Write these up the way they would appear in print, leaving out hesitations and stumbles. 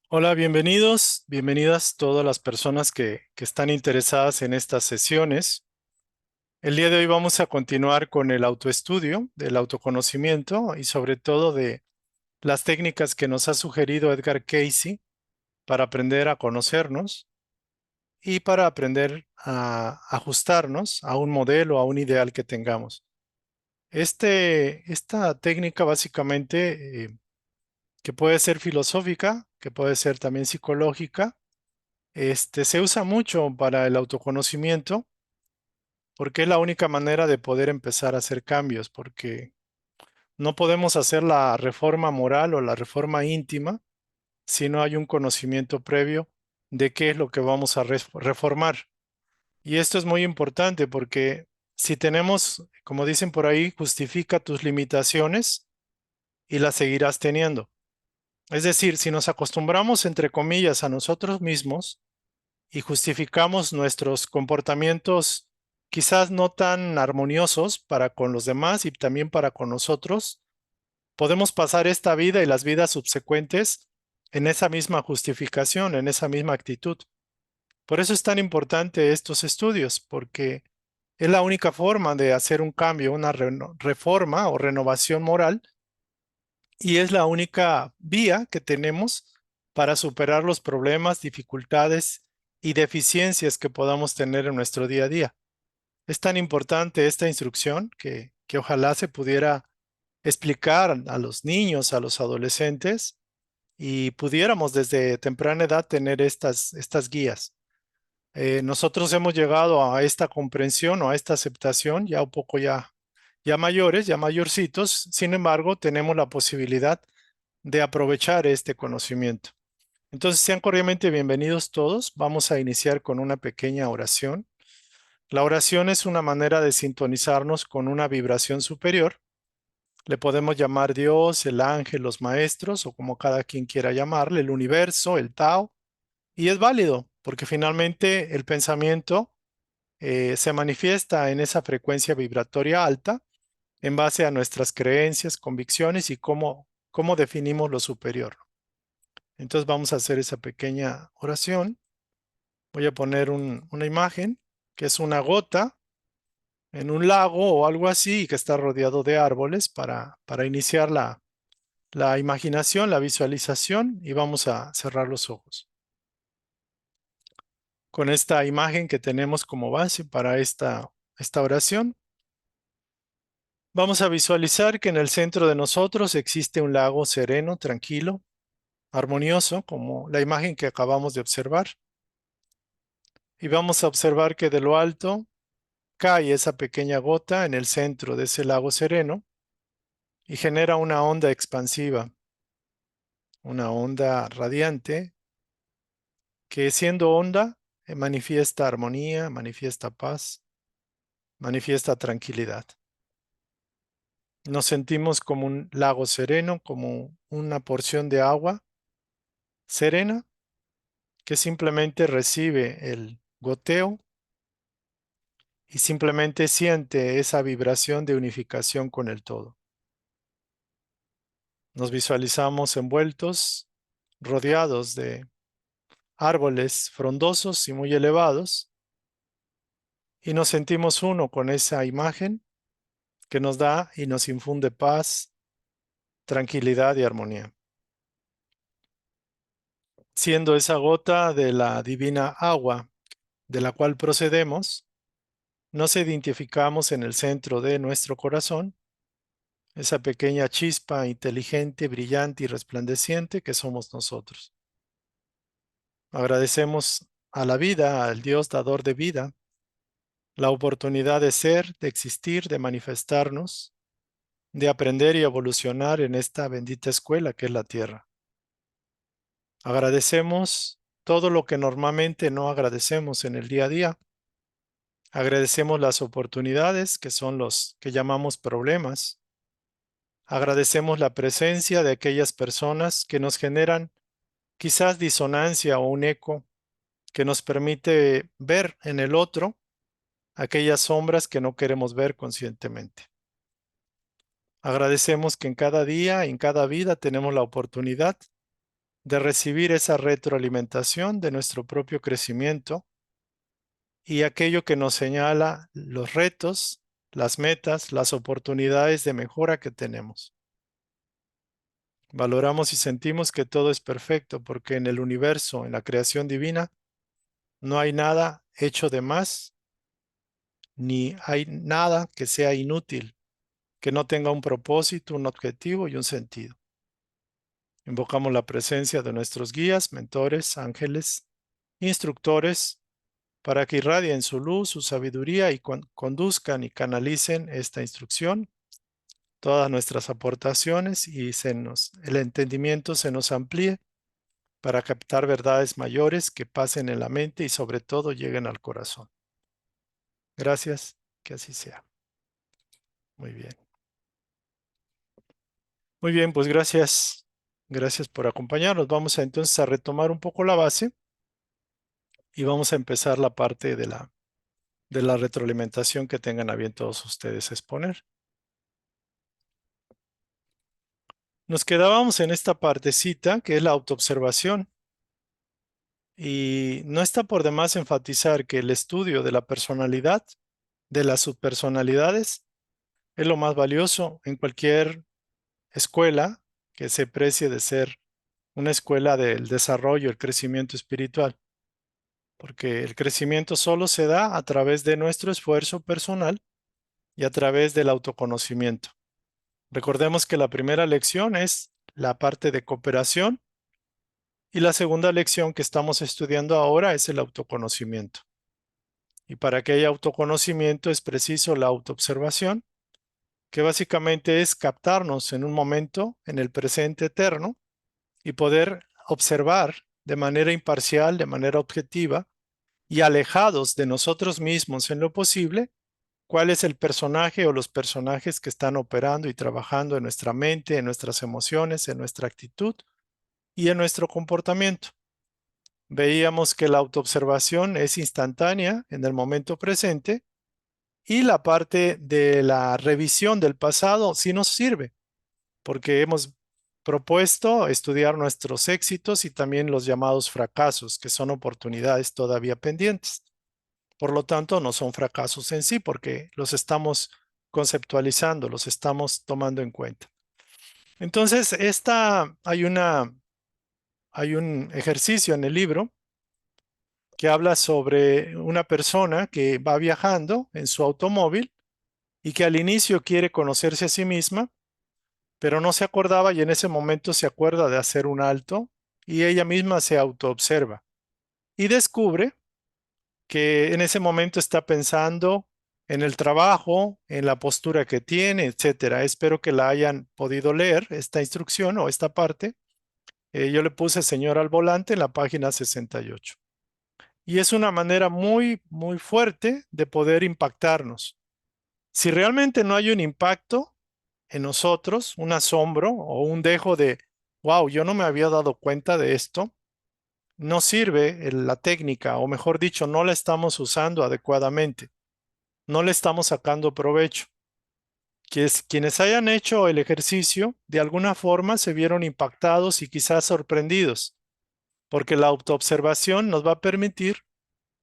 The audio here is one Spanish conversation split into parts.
Hola, bienvenidos, bienvenidas todas las personas que están interesadas en estas sesiones. El día de hoy vamos a continuar con el autoestudio, del autoconocimiento y sobre todo de las técnicas que nos ha sugerido Edgar Cayce para aprender a conocernos y para aprender a ajustarnos a un modelo, a un ideal que tengamos. Esta técnica básicamente que puede ser filosófica, que puede ser también psicológica. Se usa mucho para el autoconocimiento porque es la única manera de poder empezar a hacer cambios, porque no podemos hacer la reforma moral o la reforma íntima si no hay un conocimiento previo de qué es lo que vamos a reformar. Y esto es muy importante porque si tenemos, como dicen por ahí, justifica tus limitaciones y las seguirás teniendo. Es decir, si nos acostumbramos, entre comillas, a nosotros mismos, y justificamos nuestros comportamientos quizás no tan armoniosos para con los demás y también para con nosotros, podemos pasar esta vida y las vidas subsecuentes en esa misma justificación, en esa misma actitud. Por eso es tan importante estos estudios, porque es la única forma de hacer un cambio, una reforma o renovación moral, y es la única vía que tenemos para superar los problemas, dificultades y deficiencias que podamos tener en nuestro día a día. Es tan importante esta instrucción que ojalá se pudiera explicar a los niños, a los adolescentes, y pudiéramos desde temprana edad tener estas guías. Nosotros hemos llegado a esta comprensión o a esta aceptación ya un poco ya mayores, ya mayorcitos. Sin embargo, tenemos la posibilidad de aprovechar este conocimiento. Entonces, sean cordialmente bienvenidos todos. Vamos a iniciar con una pequeña oración. La oración es una manera de sintonizarnos con una vibración superior. Le podemos llamar Dios, el ángel, los maestros o como cada quien quiera llamarle, el universo, el Tao. Y es válido porque finalmente el pensamiento se manifiesta en esa frecuencia vibratoria alta en base a nuestras creencias, convicciones y cómo definimos lo superior. Entonces vamos a hacer esa pequeña oración. Voy a poner una imagen que es una gota en un lago o algo así y que está rodeado de árboles para iniciar la imaginación, la visualización y vamos a cerrar los ojos. Con esta imagen que tenemos como base para esta oración, vamos a visualizar que en el centro de nosotros existe un lago sereno, tranquilo, armonioso, como la imagen que acabamos de observar. Y vamos a observar que de lo alto cae esa pequeña gota en el centro de ese lago sereno y genera una onda expansiva, una onda radiante que siendo onda manifiesta armonía, manifiesta paz, manifiesta tranquilidad. Nos sentimos como un lago sereno, como una porción de agua serena que simplemente recibe el goteo y simplemente siente esa vibración de unificación con el todo. Nos visualizamos envueltos, rodeados de árboles frondosos y muy elevados, y nos sentimos uno con esa imagen que nos da y nos infunde paz, tranquilidad y armonía. Siendo esa gota de la divina agua de la cual procedemos, nos identificamos en el centro de nuestro corazón, esa pequeña chispa inteligente, brillante y resplandeciente que somos nosotros. Agradecemos a la vida, al Dios dador de vida, la oportunidad de ser, de existir, de manifestarnos, de aprender y evolucionar en esta bendita escuela que es la Tierra. Agradecemos todo lo que normalmente no agradecemos en el día a día. Agradecemos las oportunidades, que son los que llamamos problemas. Agradecemos la presencia de aquellas personas que nos generan quizás disonancia o un eco que nos permite ver en el otro aquellas sombras que no queremos ver conscientemente. Agradecemos que en cada día, en cada vida tenemos la oportunidad de recibir esa retroalimentación de nuestro propio crecimiento y aquello que nos señala los retos, las metas, las oportunidades de mejora que tenemos. Valoramos y sentimos que todo es perfecto porque en el universo, en la creación divina, no hay nada hecho de más, ni hay nada que sea inútil, que no tenga un propósito, un objetivo y un sentido. Invocamos la presencia de nuestros guías, mentores, ángeles, instructores, para que irradien su luz, su sabiduría y conduzcan y canalicen esta instrucción, todas nuestras aportaciones y el entendimiento se nos amplíe para captar verdades mayores que pasen en la mente y sobre todo lleguen al corazón. Gracias, que así sea. Muy bien. Muy bien, pues gracias. Gracias por acompañarnos. Vamos entonces a retomar un poco la base y vamos a empezar la parte de la retroalimentación que tengan a bien todos ustedes a exponer. Nos quedábamos en esta partecita que es la autoobservación. Y no está por demás enfatizar que el estudio de la personalidad, de las subpersonalidades, es lo más valioso en cualquier escuela que se precie de ser una escuela del desarrollo, el crecimiento espiritual. Porque el crecimiento solo se da a través de nuestro esfuerzo personal y a través del autoconocimiento. Recordemos que la primera lección es la parte de cooperación y la segunda lección que estamos estudiando ahora es el autoconocimiento. Y para que haya autoconocimiento es preciso la autoobservación, que básicamente es captarnos en un momento, en el presente eterno, y poder observar de manera imparcial, de manera objetiva, y alejados de nosotros mismos en lo posible, cuál es el personaje o los personajes que están operando y trabajando en nuestra mente, en nuestras emociones, en nuestra actitud y en nuestro comportamiento. Veíamos que la autoobservación es instantánea en el momento presente y la parte de la revisión del pasado sí nos sirve, porque hemos propuesto estudiar nuestros éxitos y también los llamados fracasos, que son oportunidades todavía pendientes. Por lo tanto, no son fracasos en sí, porque los estamos conceptualizando, los estamos tomando en cuenta. Entonces, hay un ejercicio en el libro que habla sobre una persona que va viajando en su automóvil y que al inicio quiere conocerse a sí misma, pero no se acordaba y en ese momento se acuerda de hacer un alto y ella misma se autoobserva y descubre que en ese momento está pensando en el trabajo, en la postura que tiene, etcétera. Espero que la hayan podido leer, esta instrucción o esta parte. Yo le puse señor al volante en la página 68. Y es una manera muy, muy fuerte de poder impactarnos. Si realmente no hay un impacto en nosotros, un asombro o un dejo de, wow, yo no me había dado cuenta de esto, no sirve la técnica, o mejor dicho, no la estamos usando adecuadamente, no le estamos sacando provecho. Quienes hayan hecho el ejercicio, de alguna forma se vieron impactados y quizás sorprendidos, porque la autoobservación nos va a permitir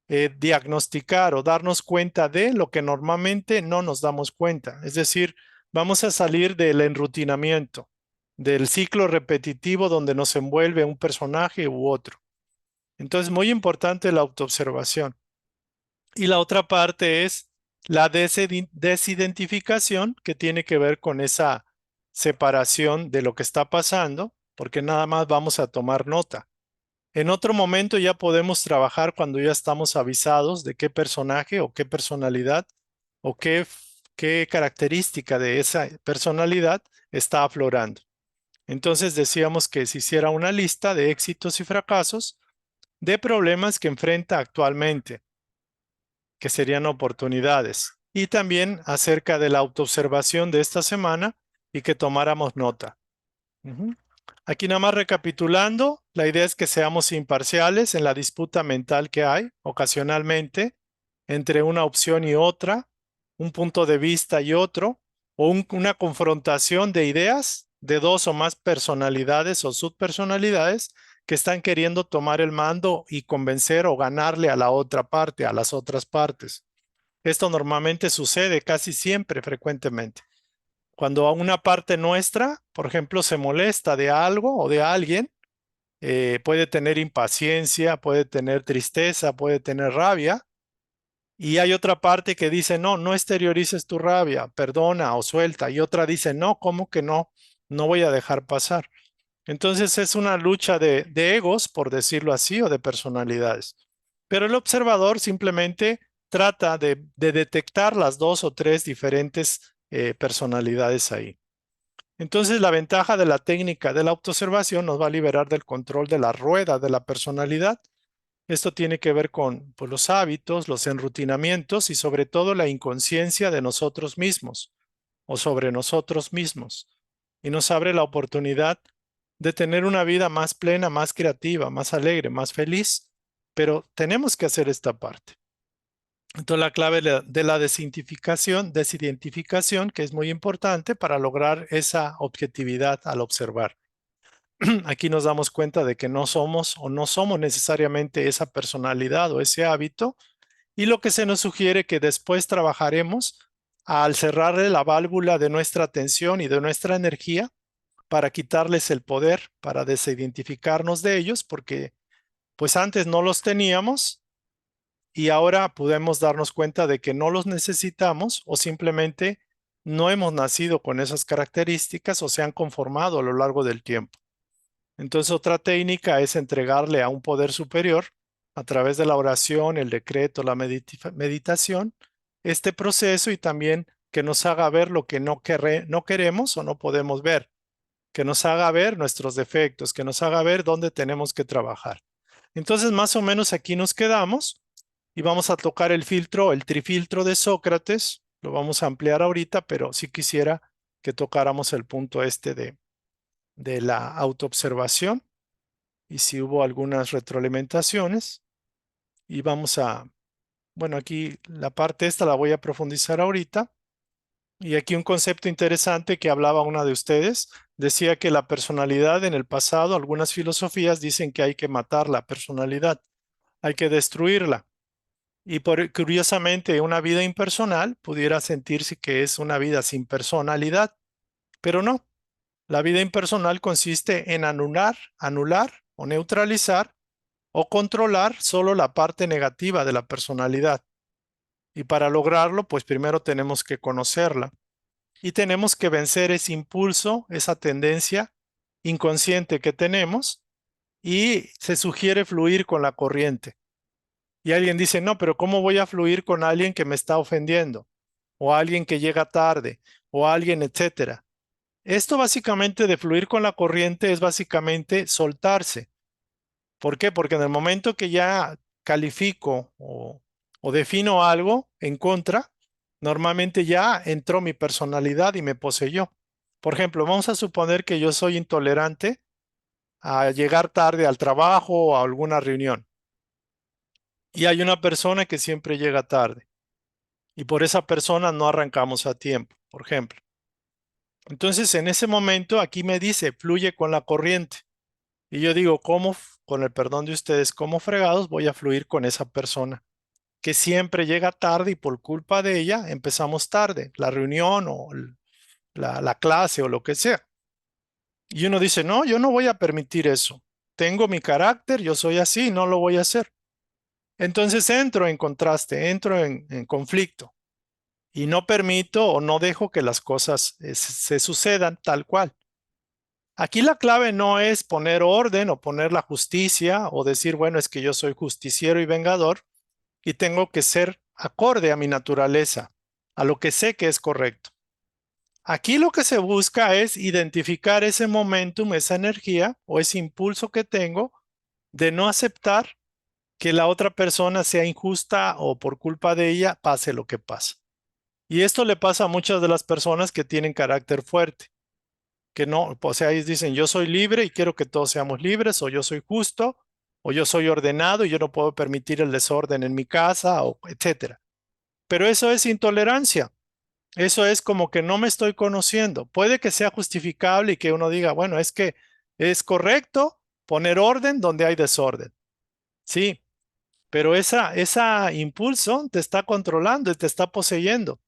diagnosticar o darnos cuenta de lo que normalmente no nos damos cuenta. Es decir, vamos a salir del enrutinamiento, del ciclo repetitivo donde nos envuelve un personaje u otro. Entonces, muy importante la autoobservación. Y la otra parte es la desidentificación, que tiene que ver con esa separación de lo que está pasando, porque nada más vamos a tomar nota. En otro momento ya podemos trabajar cuando ya estamos avisados de qué personaje o qué personalidad o qué característica de esa personalidad está aflorando. Entonces decíamos que se hiciera una lista de éxitos y fracasos de problemas que enfrenta actualmente, que serían oportunidades, y también acerca de la autoobservación de esta semana y que tomáramos nota. Aquí nada más recapitulando, la idea es que seamos imparciales en la disputa mental que hay ocasionalmente entre una opción y otra, un punto de vista y otro, o una confrontación de ideas de dos o más personalidades o subpersonalidades que están queriendo tomar el mando y convencer o ganarle a la otra parte, a las otras partes. Esto normalmente sucede casi siempre, frecuentemente. Cuando a una parte nuestra, por ejemplo, se molesta de algo o de alguien, puede tener impaciencia, puede tener tristeza, puede tener rabia, y hay otra parte que dice, no, no exteriorices tu rabia, perdona o suelta, y otra dice, no, ¿cómo que no? No voy a dejar pasar. Entonces es una lucha de egos, por decirlo así, o de personalidades. Pero el observador simplemente trata de detectar las dos o tres diferentes personalidades ahí. Entonces la ventaja de la técnica de la autoobservación nos va a liberar del control de la rueda de la personalidad. Esto tiene que ver con pues, los hábitos, los enrutinamientos y sobre todo la inconsciencia de nosotros mismos o sobre nosotros mismos. Y nos abre la oportunidad de tener una vida más plena, más creativa, más alegre, más feliz, pero tenemos que hacer esta parte. Entonces la clave de la desidentificación, que es muy importante para lograr esa objetividad al observar. Aquí nos damos cuenta de que no somos o no somos necesariamente esa personalidad o ese hábito, y lo que se nos sugiere que después trabajaremos al cerrarle la válvula de nuestra atención y de nuestra energía para quitarles el poder, para desidentificarnos de ellos, porque pues antes no los teníamos y ahora podemos darnos cuenta de que no los necesitamos o simplemente no hemos nacido con esas características o se han conformado a lo largo del tiempo. Entonces otra técnica es entregarle a un poder superior a través de la oración, el decreto, la meditación, este proceso y también que nos haga ver lo que no queremos o no podemos ver, que nos haga ver nuestros defectos, que nos haga ver dónde tenemos que trabajar. Entonces más o menos aquí nos quedamos y vamos a tocar el filtro, el trifiltro de Sócrates, lo vamos a ampliar ahorita, pero sí quisiera que tocáramos el punto este de la autoobservación y si hubo algunas retroalimentaciones. Y vamos a, bueno, aquí la parte esta la voy a profundizar ahorita. Y aquí un concepto interesante que hablaba una de ustedes, decía que la personalidad en el pasado, algunas filosofías dicen que hay que matar la personalidad, hay que destruirla. Y curiosamente, una vida impersonal pudiera sentirse que es una vida sin personalidad, pero no. La vida impersonal consiste en anular o neutralizar o controlar solo la parte negativa de la personalidad. Y para lograrlo, pues primero tenemos que conocerla y tenemos que vencer ese impulso, esa tendencia inconsciente que tenemos y se sugiere fluir con la corriente. Y alguien dice, no, pero ¿cómo voy a fluir con alguien que me está ofendiendo? O alguien que llega tarde, o alguien, etcétera. Esto básicamente de fluir con la corriente es básicamente soltarse. ¿Por qué? Porque en el momento que ya califico o defino algo en contra, normalmente ya entró mi personalidad y me poseyó. Por ejemplo, vamos a suponer que yo soy intolerante a llegar tarde al trabajo o a alguna reunión. Y hay una persona que siempre llega tarde. Y por esa persona no arrancamos a tiempo, por ejemplo. Entonces, en ese momento, aquí me dice, fluye con la corriente. Y yo digo, ¿cómo, con el perdón de ustedes, cómo fregados voy a fluir con esa persona que siempre llega tarde y por culpa de ella empezamos tarde, la reunión o la clase o lo que sea? Y uno dice, no, yo no voy a permitir eso. Tengo mi carácter, yo soy así, no lo voy a hacer. Entonces entro en contraste, entro en conflicto y no permito o no dejo que las cosas se sucedan tal cual. Aquí la clave no es poner orden o poner la justicia o decir, bueno, es que yo soy justiciero y vengador y tengo que ser acorde a mi naturaleza, a lo que sé que es correcto. Aquí lo que se busca es identificar ese momentum, esa energía o ese impulso que tengo de no aceptar que la otra persona sea injusta o por culpa de ella pase lo que pasa. Y esto le pasa a muchas de las personas que tienen carácter fuerte, que no, o sea, ellos dicen, yo soy libre y quiero que todos seamos libres, o yo soy justo, o yo soy ordenado y yo no puedo permitir el desorden en mi casa, o etcétera. Pero eso es intolerancia. Eso es como que no me estoy conociendo. Puede que sea justificable y que uno diga, bueno, es que es correcto poner orden donde hay desorden. Sí, pero esa impulso te está controlando y te está poseyendo.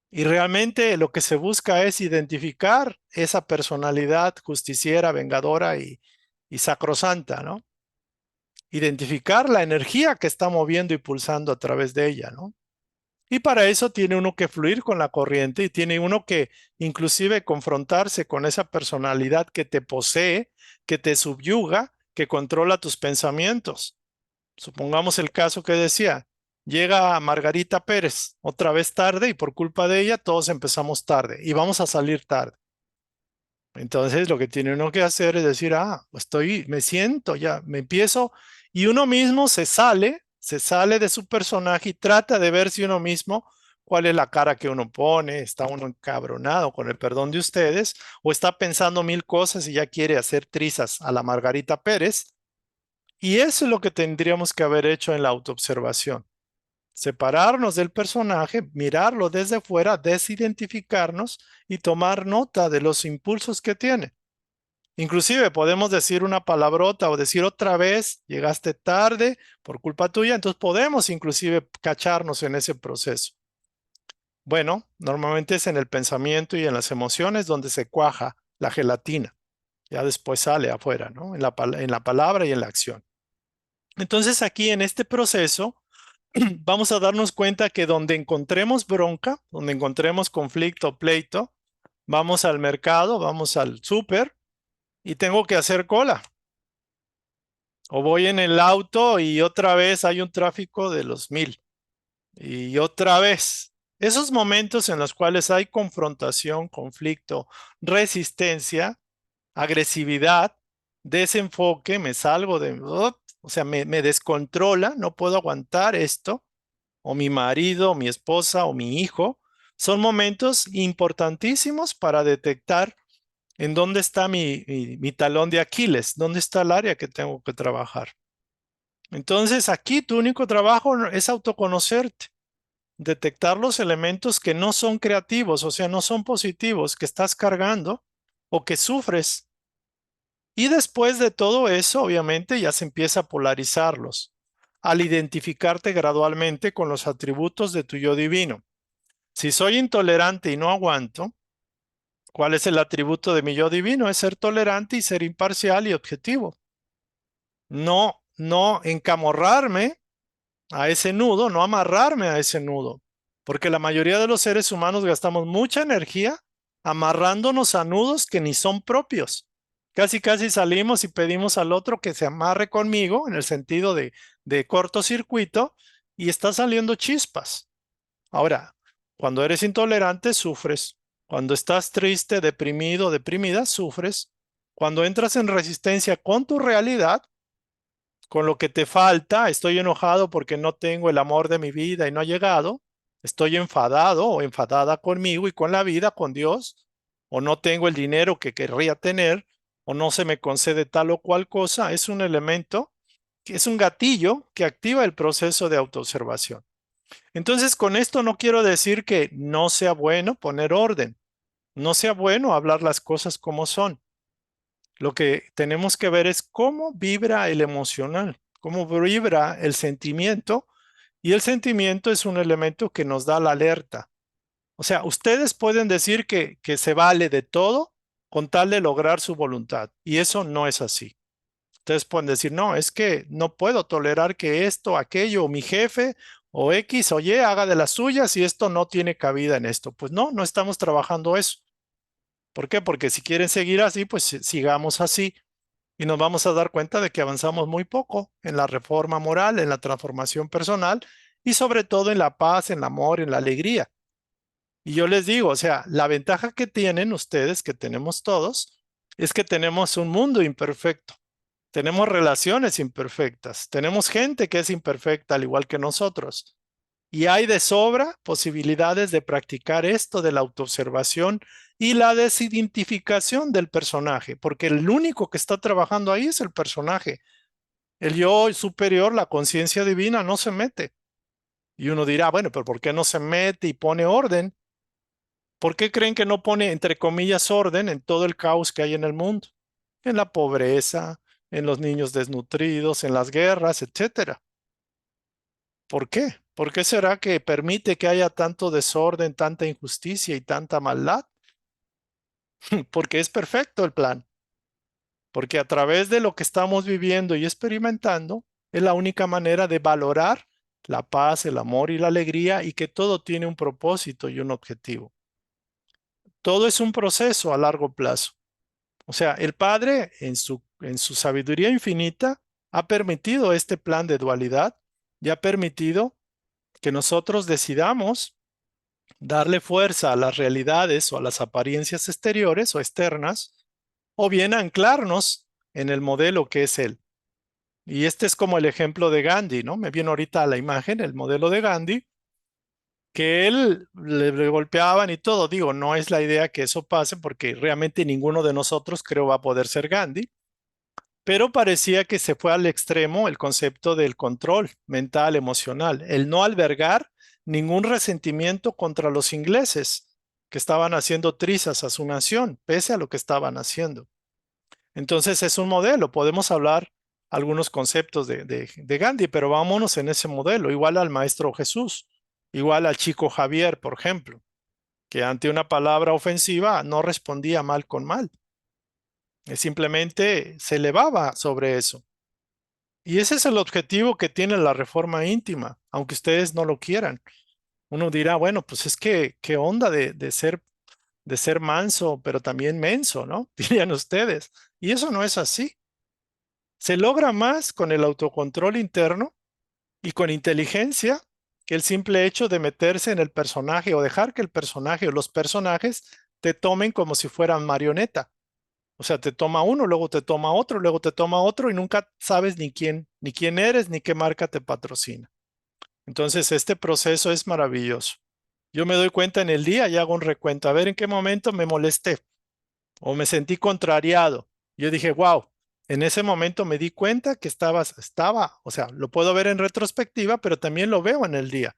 Y realmente lo que se busca es identificar esa personalidad justiciera, vengadora y sacrosanta, ¿no? Identificar la energía que está moviendo y pulsando a través de ella, ¿no? Y para eso tiene uno que fluir con la corriente y tiene uno que inclusive confrontarse con esa personalidad que te posee, que te subyuga, que controla tus pensamientos. Supongamos el caso que decía, llega Margarita Pérez otra vez tarde y por culpa de ella todos empezamos tarde y vamos a salir tarde. Entonces lo que tiene uno que hacer es decir, me siento, ya, me empiezo y uno mismo se sale de su personaje y trata de ver si uno mismo, cuál es la cara que uno pone, está uno encabronado con el perdón de ustedes o está pensando mil cosas y ya quiere hacer trizas a la Margarita Pérez. Y eso es lo que tendríamos que haber hecho en la autoobservación. Separarnos del personaje, mirarlo desde fuera, desidentificarnos y tomar nota de los impulsos que tiene. Inclusive podemos decir una palabrota o decir otra vez, llegaste tarde por culpa tuya, entonces podemos inclusive cacharnos en ese proceso. Bueno, normalmente es en el pensamiento y en las emociones donde se cuaja la gelatina. Ya después sale afuera, ¿no? En la palabra y en la acción. Entonces aquí en este proceso vamos a darnos cuenta que donde encontremos bronca, donde encontremos conflicto, pleito, vamos al mercado, vamos al súper y tengo que hacer cola. O voy en el auto y otra vez hay un tráfico de los 1000. Y otra vez. Esos momentos en los cuales hay confrontación, conflicto, resistencia, agresividad, desenfoque, me salgo de... o sea, me descontrola, no puedo aguantar esto o mi marido, o mi esposa o mi hijo, son momentos importantísimos para detectar en dónde está mi talón de Aquiles, dónde está el área que tengo que trabajar. Entonces, aquí tu único trabajo es autoconocerte, detectar los elementos que no son creativos, o sea, no son positivos, que estás cargando o que sufres. Y después de todo eso, obviamente, ya se empieza a polarizarlos, al identificarte gradualmente con los atributos de tu yo divino. Si soy intolerante y no aguanto, ¿cuál es el atributo de mi yo divino? Es ser tolerante y ser imparcial y objetivo. No encamorrarme a ese nudo, no amarrarme a ese nudo, porque la mayoría de los seres humanos gastamos mucha energía amarrándonos a nudos que ni son propios. Casi, casi salimos y pedimos al otro que se amarre conmigo en el sentido de cortocircuito y está saliendo chispas. Ahora, cuando eres intolerante, sufres. Cuando estás triste, deprimido, deprimida, sufres. Cuando entras en resistencia con tu realidad, con lo que te falta, estoy enojado porque no tengo el amor de mi vida y no ha llegado, estoy enfadado o enfadada conmigo y con la vida, con Dios, o no tengo el dinero que querría tener, o no se me concede tal o cual cosa, es un elemento, que es un gatillo que activa el proceso de autoobservación. Entonces, con esto no quiero decir que no sea bueno poner orden, no sea bueno hablar las cosas como son. Lo que tenemos que ver es cómo vibra el emocional, cómo vibra el sentimiento, y el sentimiento es un elemento que nos da la alerta. O sea, ustedes pueden decir que se vale de todo con tal de lograr su voluntad, y eso no es así. Ustedes pueden decir, no, es que no puedo tolerar que esto, aquello, o mi jefe, o X o Y haga de las suyas y esto no tiene cabida en esto. Pues no, no estamos trabajando eso. ¿Por qué? Porque si quieren seguir así, pues sigamos así y nos vamos a dar cuenta de que avanzamos muy poco en la reforma moral, en la transformación personal y sobre todo en la paz, en el amor, en la alegría. Y yo les digo, o sea, la ventaja que tienen ustedes, que tenemos todos, es que tenemos un mundo imperfecto. Tenemos relaciones imperfectas, tenemos gente que es imperfecta al igual que nosotros. Y hay de sobra posibilidades de practicar esto de la autoobservación y la desidentificación del personaje, porque el único que está trabajando ahí es el personaje. El yo superior, la conciencia divina, no se mete. Y uno dirá, bueno, pero ¿por qué no se mete y pone orden? ¿Por qué creen que no pone, entre comillas, orden en todo el caos que hay en el mundo? En la pobreza, en los niños desnutridos, en las guerras, etcétera. ¿Por qué? ¿Por qué será que permite que haya tanto desorden, tanta injusticia y tanta maldad? Porque es perfecto el plan. Porque a través de lo que estamos viviendo y experimentando, es la única manera de valorar la paz, el amor y la alegría y que todo tiene un propósito y un objetivo. Todo es un proceso a largo plazo. O sea, el Padre en su sabiduría infinita ha permitido este plan de dualidad y ha permitido que nosotros decidamos darle fuerza a las realidades o a las apariencias exteriores o externas, o bien anclarnos en el modelo que es Él. Y este es como el ejemplo de Gandhi, ¿no? Me viene ahorita a la imagen el modelo de Gandhi, que él le golpeaban y todo. Digo, no es la idea que eso pase porque realmente ninguno de nosotros creo va a poder ser Gandhi, pero parecía que se fue al extremo el concepto del control mental, emocional, el no albergar ningún resentimiento contra los ingleses que estaban haciendo trizas a su nación, pese a lo que estaban haciendo. Entonces es un modelo, podemos hablar algunos conceptos de Gandhi, pero vámonos en ese modelo, igual al maestro Jesús, igual al chico Javier, por ejemplo, que ante una palabra ofensiva no respondía mal con mal, simplemente se elevaba sobre eso. Y ese es el objetivo que tiene la reforma íntima, aunque ustedes no lo quieran. Uno dirá, bueno, pues es que, ¿qué onda de ser manso, pero también menso, ¿no? Dirían ustedes. Y eso no es así. Se logra más con el autocontrol interno y con inteligencia que el simple hecho de meterse en el personaje o dejar que el personaje o los personajes te tomen como si fueran marioneta. O sea, te toma uno, luego te toma otro, luego te toma otro y nunca sabes ni quién eres, ni qué marca te patrocina. Entonces, este proceso es maravilloso. Yo me doy cuenta en el día y hago un recuento, a ver en qué momento me molesté o me sentí contrariado. Yo dije, wow, en ese momento me di cuenta que o sea, lo puedo ver en retrospectiva, pero también lo veo en el día.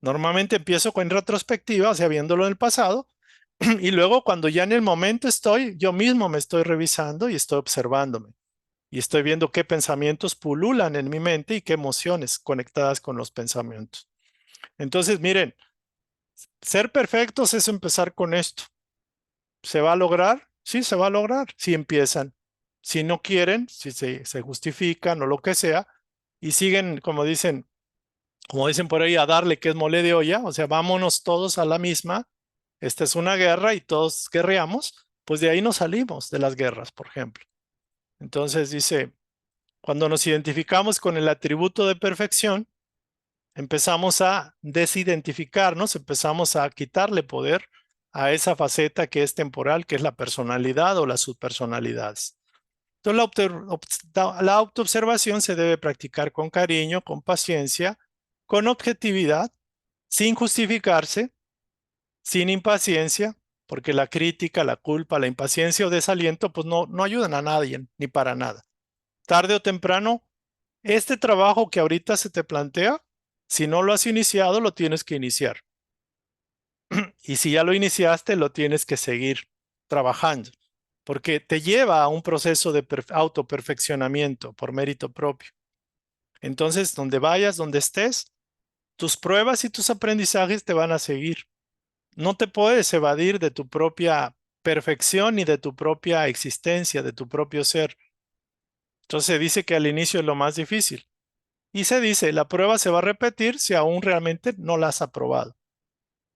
Normalmente empiezo con retrospectiva, o sea, viéndolo en el pasado, y luego cuando ya en el momento estoy, yo mismo me estoy revisando y estoy observándome. Y estoy viendo qué pensamientos pululan en mi mente y qué emociones conectadas con los pensamientos. Entonces, miren, ser perfectos es empezar con esto. ¿Se va a lograr? Sí, se va a lograr si empiezan. Si no quieren, si se justifican o lo que sea, y siguen, como dicen por ahí, a darle que es mole de olla, o sea, vámonos todos a la misma. Esta es una guerra y todos guerreamos, pues de ahí no salimos de las guerras, por ejemplo. Entonces dice, cuando nos identificamos con el atributo de perfección, empezamos a desidentificarnos, empezamos a quitarle poder a esa faceta que es temporal, que es la personalidad o las subpersonalidades. Entonces, la autoobservación se debe practicar con cariño, con paciencia, con objetividad, sin justificarse, sin impaciencia, porque la crítica, la culpa, la impaciencia o desaliento, pues no ayudan a nadie, ni para nada. Tarde o temprano, este trabajo que ahorita se te plantea, si no lo has iniciado, lo tienes que iniciar. Y si ya lo iniciaste, lo tienes que seguir trabajando, porque te lleva a un proceso de autoperfeccionamiento por mérito propio. Entonces, donde vayas, donde estés, tus pruebas y tus aprendizajes te van a seguir. No te puedes evadir de tu propia perfección ni de tu propia existencia, de tu propio ser. Entonces se dice que al inicio es lo más difícil. Y se dice, la prueba se va a repetir si aún realmente no la has aprobado.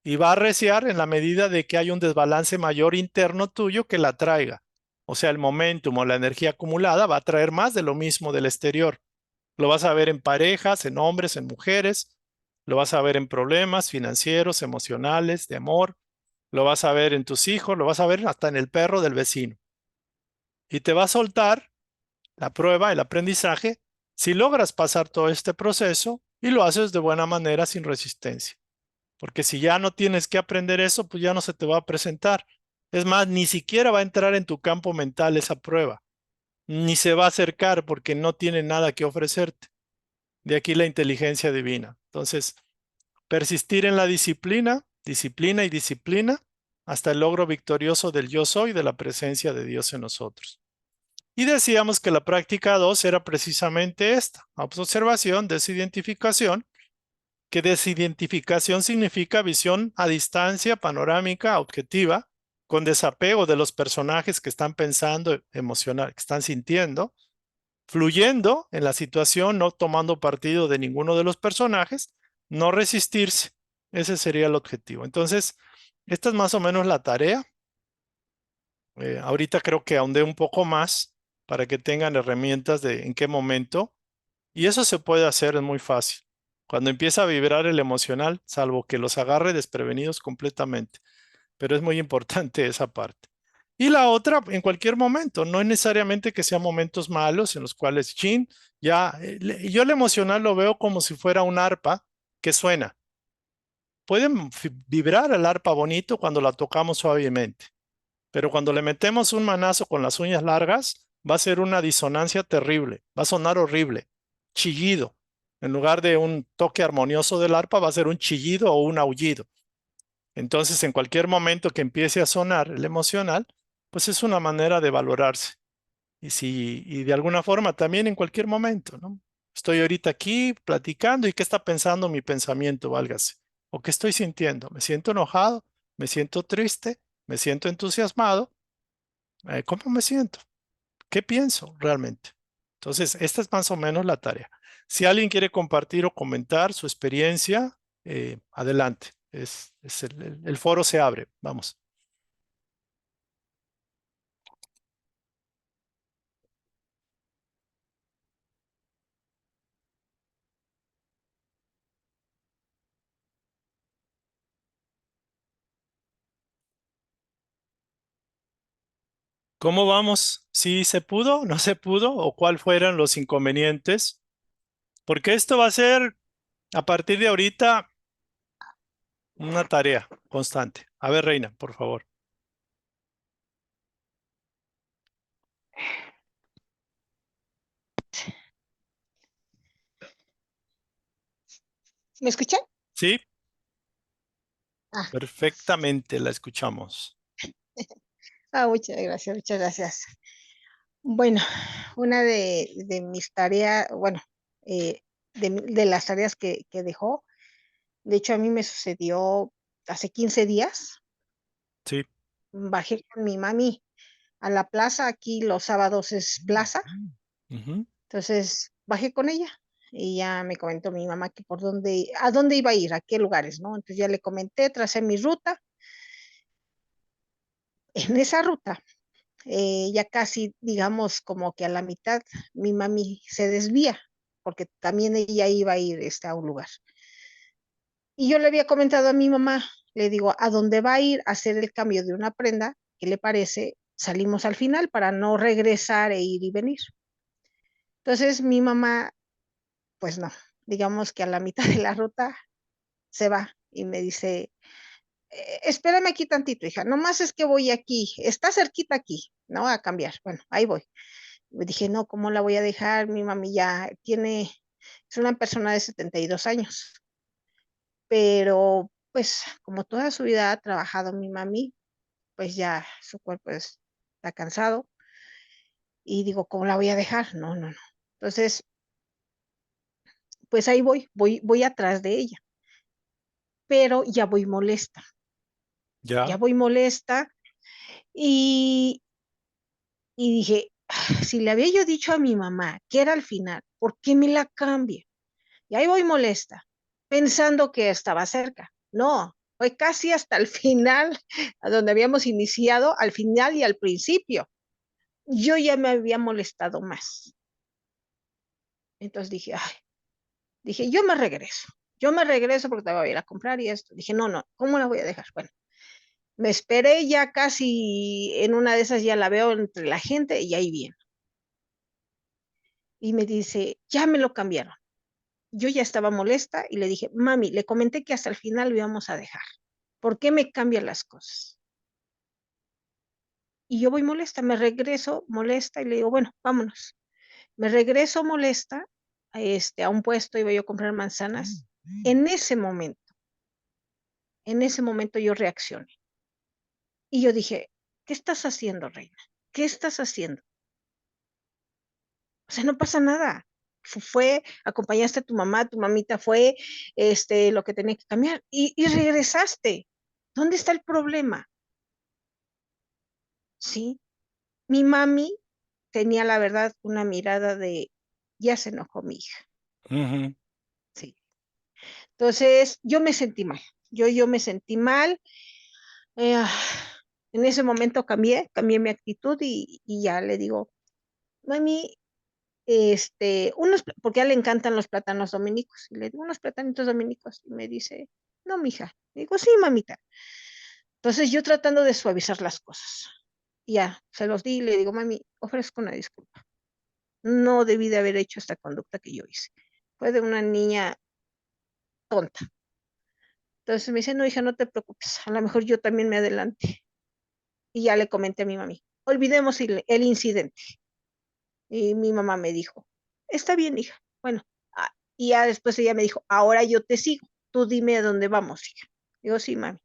Y va a arreciar en la medida de que hay un desbalance mayor interno tuyo que la traiga. O sea, el momentum o la energía acumulada va a traer más de lo mismo del exterior. Lo vas a ver en parejas, en hombres, en mujeres. Lo vas a ver en problemas financieros, emocionales, de amor. Lo vas a ver en tus hijos, lo vas a ver hasta en el perro del vecino. Y te va a soltar la prueba, el aprendizaje, si logras pasar todo este proceso y lo haces de buena manera sin resistencia. Porque si ya no tienes que aprender eso, pues ya no se te va a presentar. Es más, ni siquiera va a entrar en tu campo mental esa prueba, ni se va a acercar porque no tiene nada que ofrecerte. De aquí la inteligencia divina. Entonces, persistir en la disciplina, disciplina y disciplina, hasta el logro victorioso del yo soy, de la presencia de Dios en nosotros. Y decíamos que la práctica 2 era precisamente esta, observación, desidentificación, que desidentificación significa visión a distancia, panorámica, objetiva, con desapego de los personajes que están pensando, emocional, que están sintiendo, fluyendo en la situación, no tomando partido de ninguno de los personajes, no resistirse. Ese sería el objetivo. Entonces, esta es más o menos la tarea. Ahorita creo que ahondé un poco más para que tengan herramientas de en qué momento. Y eso se puede hacer, es muy fácil. Cuando empieza a vibrar el emocional, salvo que los agarre desprevenidos completamente. Pero es muy importante esa parte. Y la otra, en cualquier momento, no es necesariamente que sean momentos malos en los cuales, chin, ya, yo el emocional lo veo como si fuera un arpa que suena. Pueden vibrar el arpa bonito cuando la tocamos suavemente, pero cuando le metemos un manazo con las uñas largas, va a ser una disonancia terrible, va a sonar horrible, chillido. En lugar de un toque armonioso del arpa, va a ser un chillido o un aullido. Entonces, en cualquier momento que empiece a sonar el emocional, pues es una manera de valorarse. Y de alguna forma también en cualquier momento, ¿no? Estoy ahorita aquí platicando y qué está pensando mi pensamiento, válgase. O qué estoy sintiendo. Me siento enojado, me siento triste, me siento entusiasmado. ¿Cómo me siento? ¿Qué pienso realmente? Entonces, esta es más o menos la tarea. Si alguien quiere compartir o comentar su experiencia, adelante. El foro se abre. Vamos. ¿Cómo vamos? ¿Sí se pudo? ¿No se pudo? ¿O cuál fueron los inconvenientes? Porque esto va a ser, a partir de ahorita, una tarea constante. A ver, Reina, por favor. ¿Me escuchan? Sí, Ah, perfectamente la escuchamos. muchas gracias, muchas gracias. Bueno, una de mis tareas, bueno, de las tareas que dejó, de hecho a mí me sucedió hace 15 días. Sí. Bajé con mi mami a la plaza, aquí los sábados es plaza, Ujú. entonces bajé con ella y ya me comentó mi mamá que a dónde iba a ir, a qué lugares, ¿no? Entonces ya le comenté, tracé mi ruta. En esa ruta ya casi, digamos, como que a la mitad, mi mami se desvía, porque también ella iba a ir a un lugar. Y yo le había comentado a mi mamá, le digo, a dónde va a ir a hacer el cambio de una prenda, ¿qué le parece? Salimos al final para no regresar e ir y venir. Entonces mi mamá, pues no, digamos que a la mitad de la ruta se va y me dice, espérame aquí tantito, hija, nomás es que voy aquí, está cerquita aquí, ¿no? A cambiar. Bueno, ahí voy. Me dije, no, ¿cómo la voy a dejar? Mi mami ya es una persona de 72 años, pero pues como toda su vida ha trabajado mi mami, pues ya su cuerpo está cansado y digo, ¿cómo la voy a dejar? No, no, no. Entonces, pues ahí voy atrás de ella, pero ya Ya, voy molesta y, y dije, si le había yo dicho a mi mamá que era al final, ¿por qué me la cambia? Y ahí voy molesta, pensando que estaba cerca. No, fue casi hasta el final, a donde habíamos iniciado, al final y al principio. Yo ya me había molestado más. Entonces dije, yo me regreso porque te voy a ir a comprar y esto. Dije, no, no, ¿cómo la voy a dejar? Bueno, me esperé ya casi en una de esas, ya la veo entre la gente y ahí viene. Y me dice, ya me lo cambiaron. Yo ya estaba molesta y le dije, mami, le comenté que hasta el final lo íbamos a dejar. ¿Por qué me cambian las cosas? Y yo voy molesta, me regreso molesta y le digo, bueno, vámonos. Me regreso molesta a un puesto, iba yo a comprar manzanas. En ese momento yo reaccioné. Y yo dije, ¿qué estás haciendo, reina? ¿Qué estás haciendo? O sea, no pasa nada. Fue, acompañaste a tu mamá, tu mamita fue, lo que tenía que cambiar y regresaste. ¿Dónde está el problema? ¿Sí? Mi mami tenía, la verdad, una mirada de, ya se enojó mi hija. Ujú. Sí. Entonces, yo me sentí mal. Yo me sentí mal. Eh, en ese momento cambié mi actitud y ya le digo, mami, porque a ella le encantan los plátanos dominicos. Y le digo, unos platanitos dominicos. Y me dice, no, mija. Digo, sí, mamita. Entonces yo tratando de suavizar las cosas. Ya, se los di y le digo, mami, ofrezco una disculpa. No debí de haber hecho esta conducta que yo hice. Fue de una niña tonta. Entonces me dice, no, hija, no te preocupes. A lo mejor yo también me adelante. Y ya le comenté a mi mami, olvidemos el incidente. Y mi mamá me dijo, está bien, hija. Bueno, y ya después ella me dijo, ahora yo te sigo. Tú dime a dónde vamos, hija. Digo, sí, mami.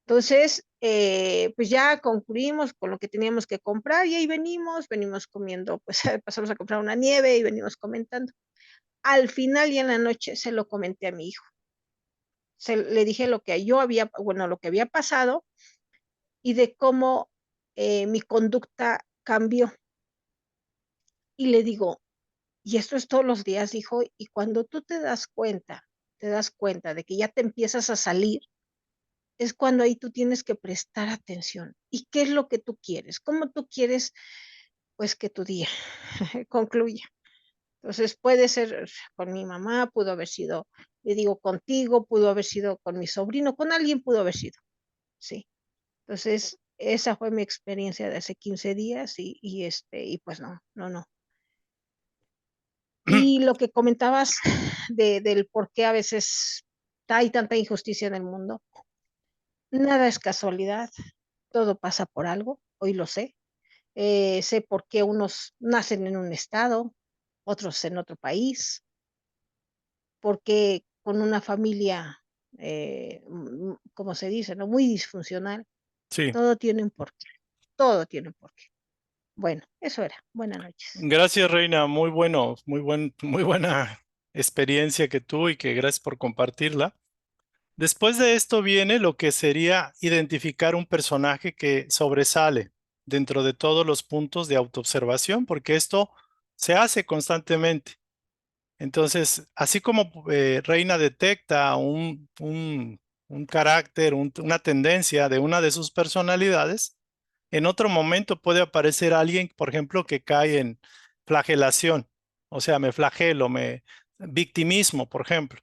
Entonces, pues ya concluimos con lo que teníamos que comprar y ahí venimos comiendo, pues pasamos a comprar una nieve y venimos comentando. Al final y en la noche se lo comenté a mi hijo. Le dije lo que yo había, bueno, lo que había pasado y de cómo mi conducta cambió. Y le digo, y esto es todos los días, hijo, y cuando tú te das cuenta de que ya te empiezas a salir, es cuando ahí tú tienes que prestar atención. ¿Y qué es lo que tú quieres? ¿Cómo tú quieres, pues, que tu día concluya? Entonces, puede ser con mi mamá, pudo haber sido, le digo, contigo, pudo haber sido con mi sobrino, con alguien pudo haber sido, sí. Entonces, esa fue mi experiencia de hace 15 días y pues no, no, no. Y lo que comentabas del por qué a veces hay tanta injusticia en el mundo, nada es casualidad, todo pasa por algo, hoy lo sé. Sé por qué unos nacen en un estado, otros en otro país, porque con una familia, como se dice, ¿no? Muy disfuncional, Sí, todo tiene un porqué, todo tiene un porqué. Bueno, eso era. Buenas noches. gracias, Reina. Muy bueno, muy buena experiencia que tú y que gracias por compartirla. Después de esto viene lo que sería identificar un personaje que sobresale dentro de todos los puntos de autoobservación, porque esto se hace constantemente. Entonces, así como Reina detecta un carácter, una tendencia de una de sus personalidades, en otro momento puede aparecer alguien, por ejemplo, que cae en flagelación, o sea, me flagelo, me victimismo, por ejemplo,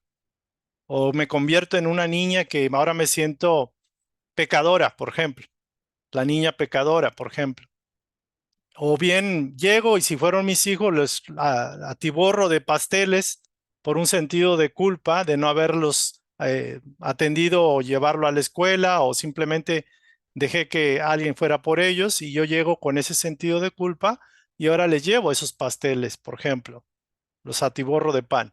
o me convierto en una niña que ahora me siento pecadora, por ejemplo, la niña pecadora, por ejemplo. O bien llego y si fueron mis hijos, les atiborro de pasteles por un sentido de culpa de no haberlos atendido o llevarlo a la escuela o simplemente dejé que alguien fuera por ellos y yo llego con ese sentido de culpa y ahora les llevo esos pasteles, por ejemplo, los atiborro de pan.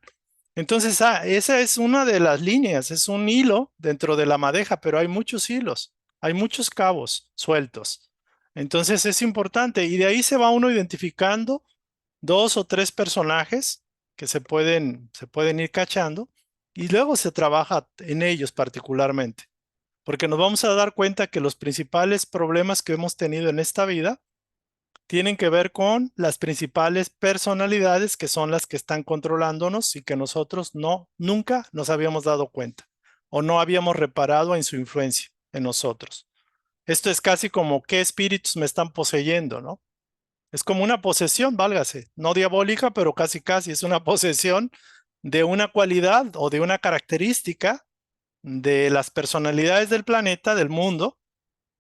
Entonces, esa es una de las líneas, es un hilo dentro de la madeja, pero hay muchos hilos, hay muchos cabos sueltos. Entonces es importante y de ahí se va uno identificando dos o tres personajes que se pueden ir cachando y luego se trabaja en ellos particularmente, porque nos vamos a dar cuenta que los principales problemas que hemos tenido en esta vida tienen que ver con las principales personalidades que son las que están controlándonos y que nosotros nunca nos habíamos dado cuenta o no habíamos reparado en su influencia en nosotros. Esto es casi como qué espíritus me están poseyendo, ¿no? Es como una posesión, válgase, no diabólica, pero casi casi es una posesión de una cualidad o de una característica de las personalidades del planeta, del mundo,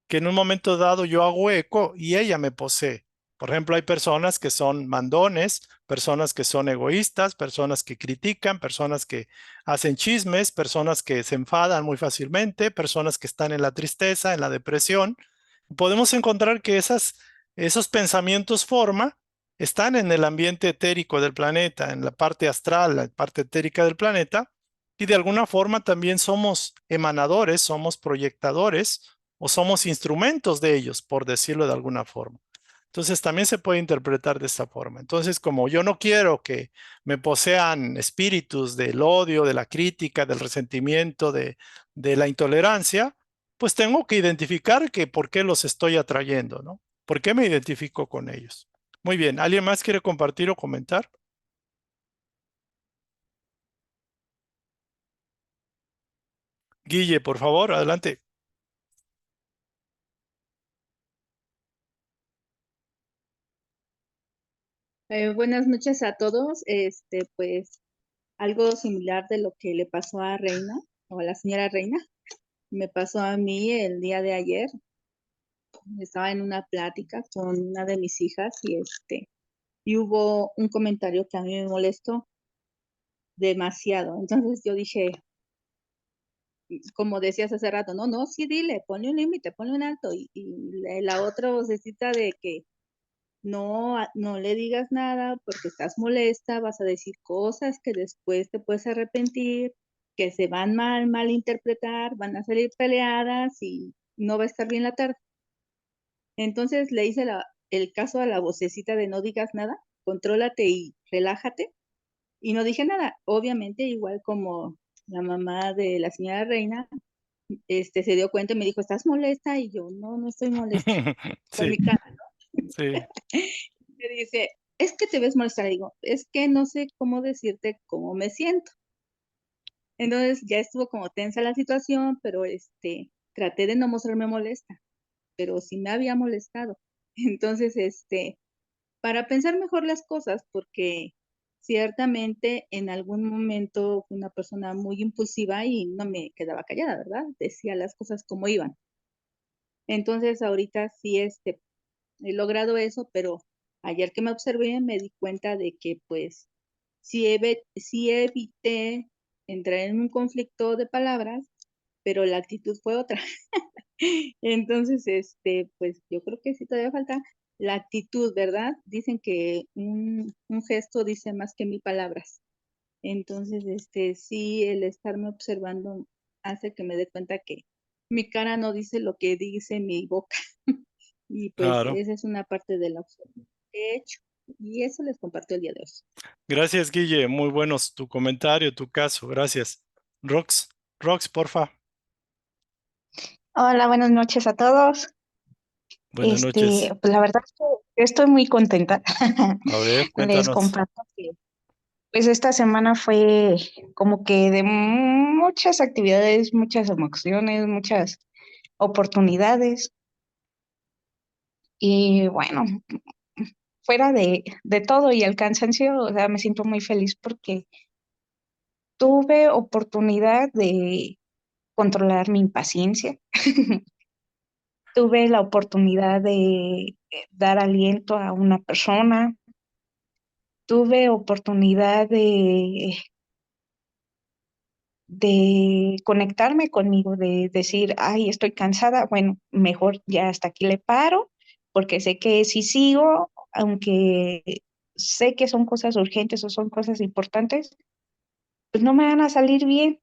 que en un momento dado yo hago eco y ella me posee. Por ejemplo, hay personas que son mandones, personas que son egoístas, personas que critican, personas que hacen chismes, personas que se enfadan muy fácilmente, personas que están en la tristeza, en la depresión. Podemos encontrar que esos pensamientos forma están en el ambiente etérico del planeta, en la parte astral, la parte etérica del planeta, y de alguna forma también somos emanadores, somos proyectadores o somos instrumentos de ellos, por decirlo de alguna forma. Entonces también se puede interpretar de esta forma. Entonces, como yo no quiero que me posean espíritus del odio, de la crítica, del resentimiento, de la intolerancia, pues tengo que identificar que por qué los estoy atrayendo, ¿no? ¿Por qué me identifico con ellos? Muy bien, ¿alguien más quiere compartir o comentar? Guille, por favor, adelante. Buenas noches a todos. Pues algo similar de lo que le pasó a Reina o a la señora Reina, me pasó a mí el día de ayer. Estaba en una plática con una de mis hijas y hubo un comentario que a mí me molestó demasiado. Entonces yo dije, como decías hace rato, no, no, sí, dile, ponle un límite, ponle un alto. Y la otra vocecita de que no, no le digas nada porque estás molesta, vas a decir cosas que después te puedes arrepentir, que se van mal interpretar, van a salir peleadas y no va a estar bien la tarde. Entonces le hice el caso a la vocecita de no digas nada, contrólate y relájate. Y no dije nada. Obviamente, igual como la mamá de la señora Reina, se dio cuenta y me dijo, ¿estás molesta? Y yo, no, no estoy molesta. Por Sí, mi cara. sí. Me dice, es que te ves molesta. Le digo, es que no sé cómo decirte cómo me siento. Entonces ya estuvo como tensa la situación, pero traté de no mostrarme molesta, pero sí me había molestado. Entonces, para pensar mejor las cosas, porque ciertamente en algún momento fui una persona muy impulsiva y no me quedaba callada, ¿verdad? Decía las cosas como iban. Entonces ahorita sí, he logrado eso, pero ayer que me observé me di cuenta de que pues sí evité entrar en un conflicto de palabras, pero la actitud fue otra. Entonces, pues yo creo que sí todavía falta la actitud, ¿verdad? Dicen que un gesto dice más que 1,000 palabras. Entonces, sí, el estarme observando hace que me dé cuenta que mi cara no dice lo que dice mi boca. Y pues Claro. esa es una parte de la observación que he hecho. Y eso les comparto el día de hoy. Gracias, Guille. Muy buenos tu comentario, tu caso. Gracias. Rox, Rox, porfa. Hola, buenas noches a todos. Buenas noches. Pues la verdad es que yo estoy muy contenta. A ver, Les cuéntanos. comparto que pues esta semana fue como que de muchas actividades, muchas emociones, muchas oportunidades. Y bueno, fuera de todo y el cansancio, o sea, me siento muy feliz porque tuve oportunidad de controlar mi impaciencia. Tuve la oportunidad de dar aliento a una persona. Tuve oportunidad de conectarme conmigo, de decir, ay, estoy cansada, bueno, mejor ya hasta aquí le paro, porque sé que si sigo, aunque sé que son cosas urgentes o son cosas importantes, pues no me van a salir bien.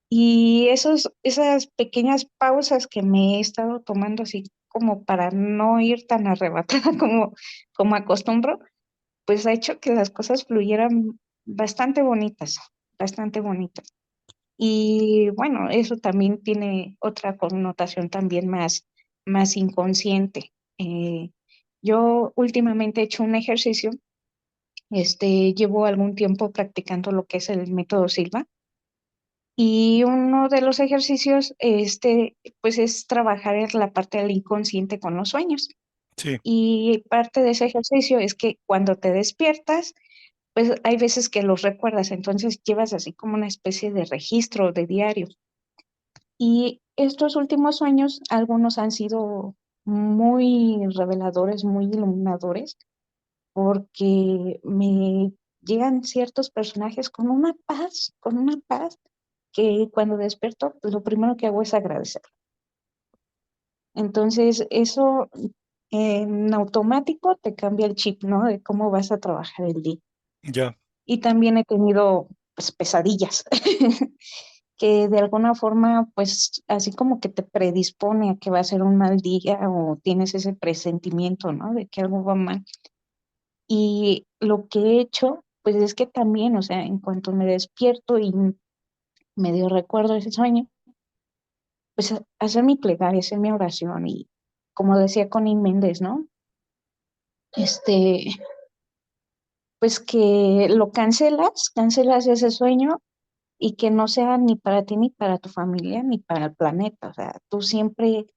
Y esas pequeñas pausas que me he estado tomando así como para no ir tan arrebatada como acostumbro, pues ha hecho que las cosas fluyeran bastante bonitas, bastante bonitas. Y bueno, eso también tiene otra connotación también más inconsciente. Yo últimamente he hecho un ejercicio, llevo algún tiempo practicando lo que es el método Silva, y uno de los ejercicios, pues es trabajar en la parte del inconsciente con los sueños. Sí, Y parte de ese ejercicio es que cuando te despiertas, pues hay veces que los recuerdas, entonces llevas así como una especie de registro de diario. Y estos últimos sueños, algunos han sido muy reveladores, muy iluminadores, porque me llegan ciertos personajes con una paz que cuando despierto, pues lo primero que hago es agradecer. Entonces, eso en automático te cambia el chip, ¿no? De cómo vas a trabajar el día. ya. Y también he tenido pues, pesadillas. que de alguna forma, pues así como que te predispone a que va a ser un mal día o tienes ese presentimiento, ¿no? De que algo va mal. Y lo que he hecho, pues es que también, o sea, en cuanto me despierto y medio recuerdo ese sueño, pues hacer mi plegaria, hacer mi oración y como decía Connie Méndez, ¿no? Este, pues que lo cancelas ese sueño y que no sea ni para ti, ni para tu familia, ni para el planeta. O sea, tú siempre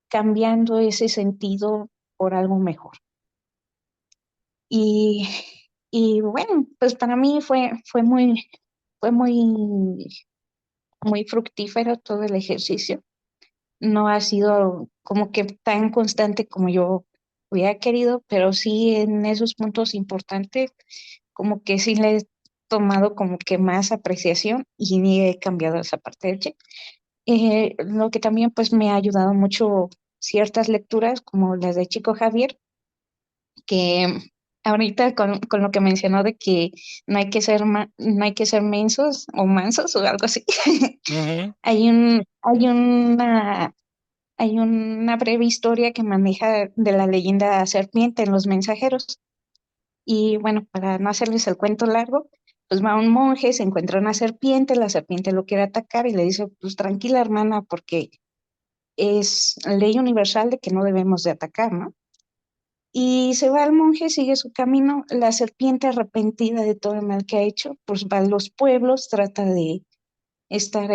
cambiando ese sentido por algo mejor. Y, y bueno, pues para mí fue muy fructífero todo el ejercicio. No ha sido como que tan constante como yo hubiera querido, pero sí en esos puntos importantes, como que sí le he tomado como que más apreciación y ni he cambiado esa parte del chip. Lo que también pues me ha ayudado mucho ciertas lecturas como las de Chico Javier, que ahorita con lo que mencionó de que no hay que ser mensos o mansos o algo así, Ujú. hay una breve historia que maneja de la leyenda serpiente en Los Mensajeros. Y bueno, para no hacerles el cuento largo, pues va un monje, se encuentra una serpiente, la serpiente lo quiere atacar y le dice, pues tranquila hermana, porque es ley universal de que no debemos de atacar, ¿no? Y se va el monje, sigue su camino, la serpiente arrepentida de todo el mal que ha hecho, pues va a los pueblos, trata de estar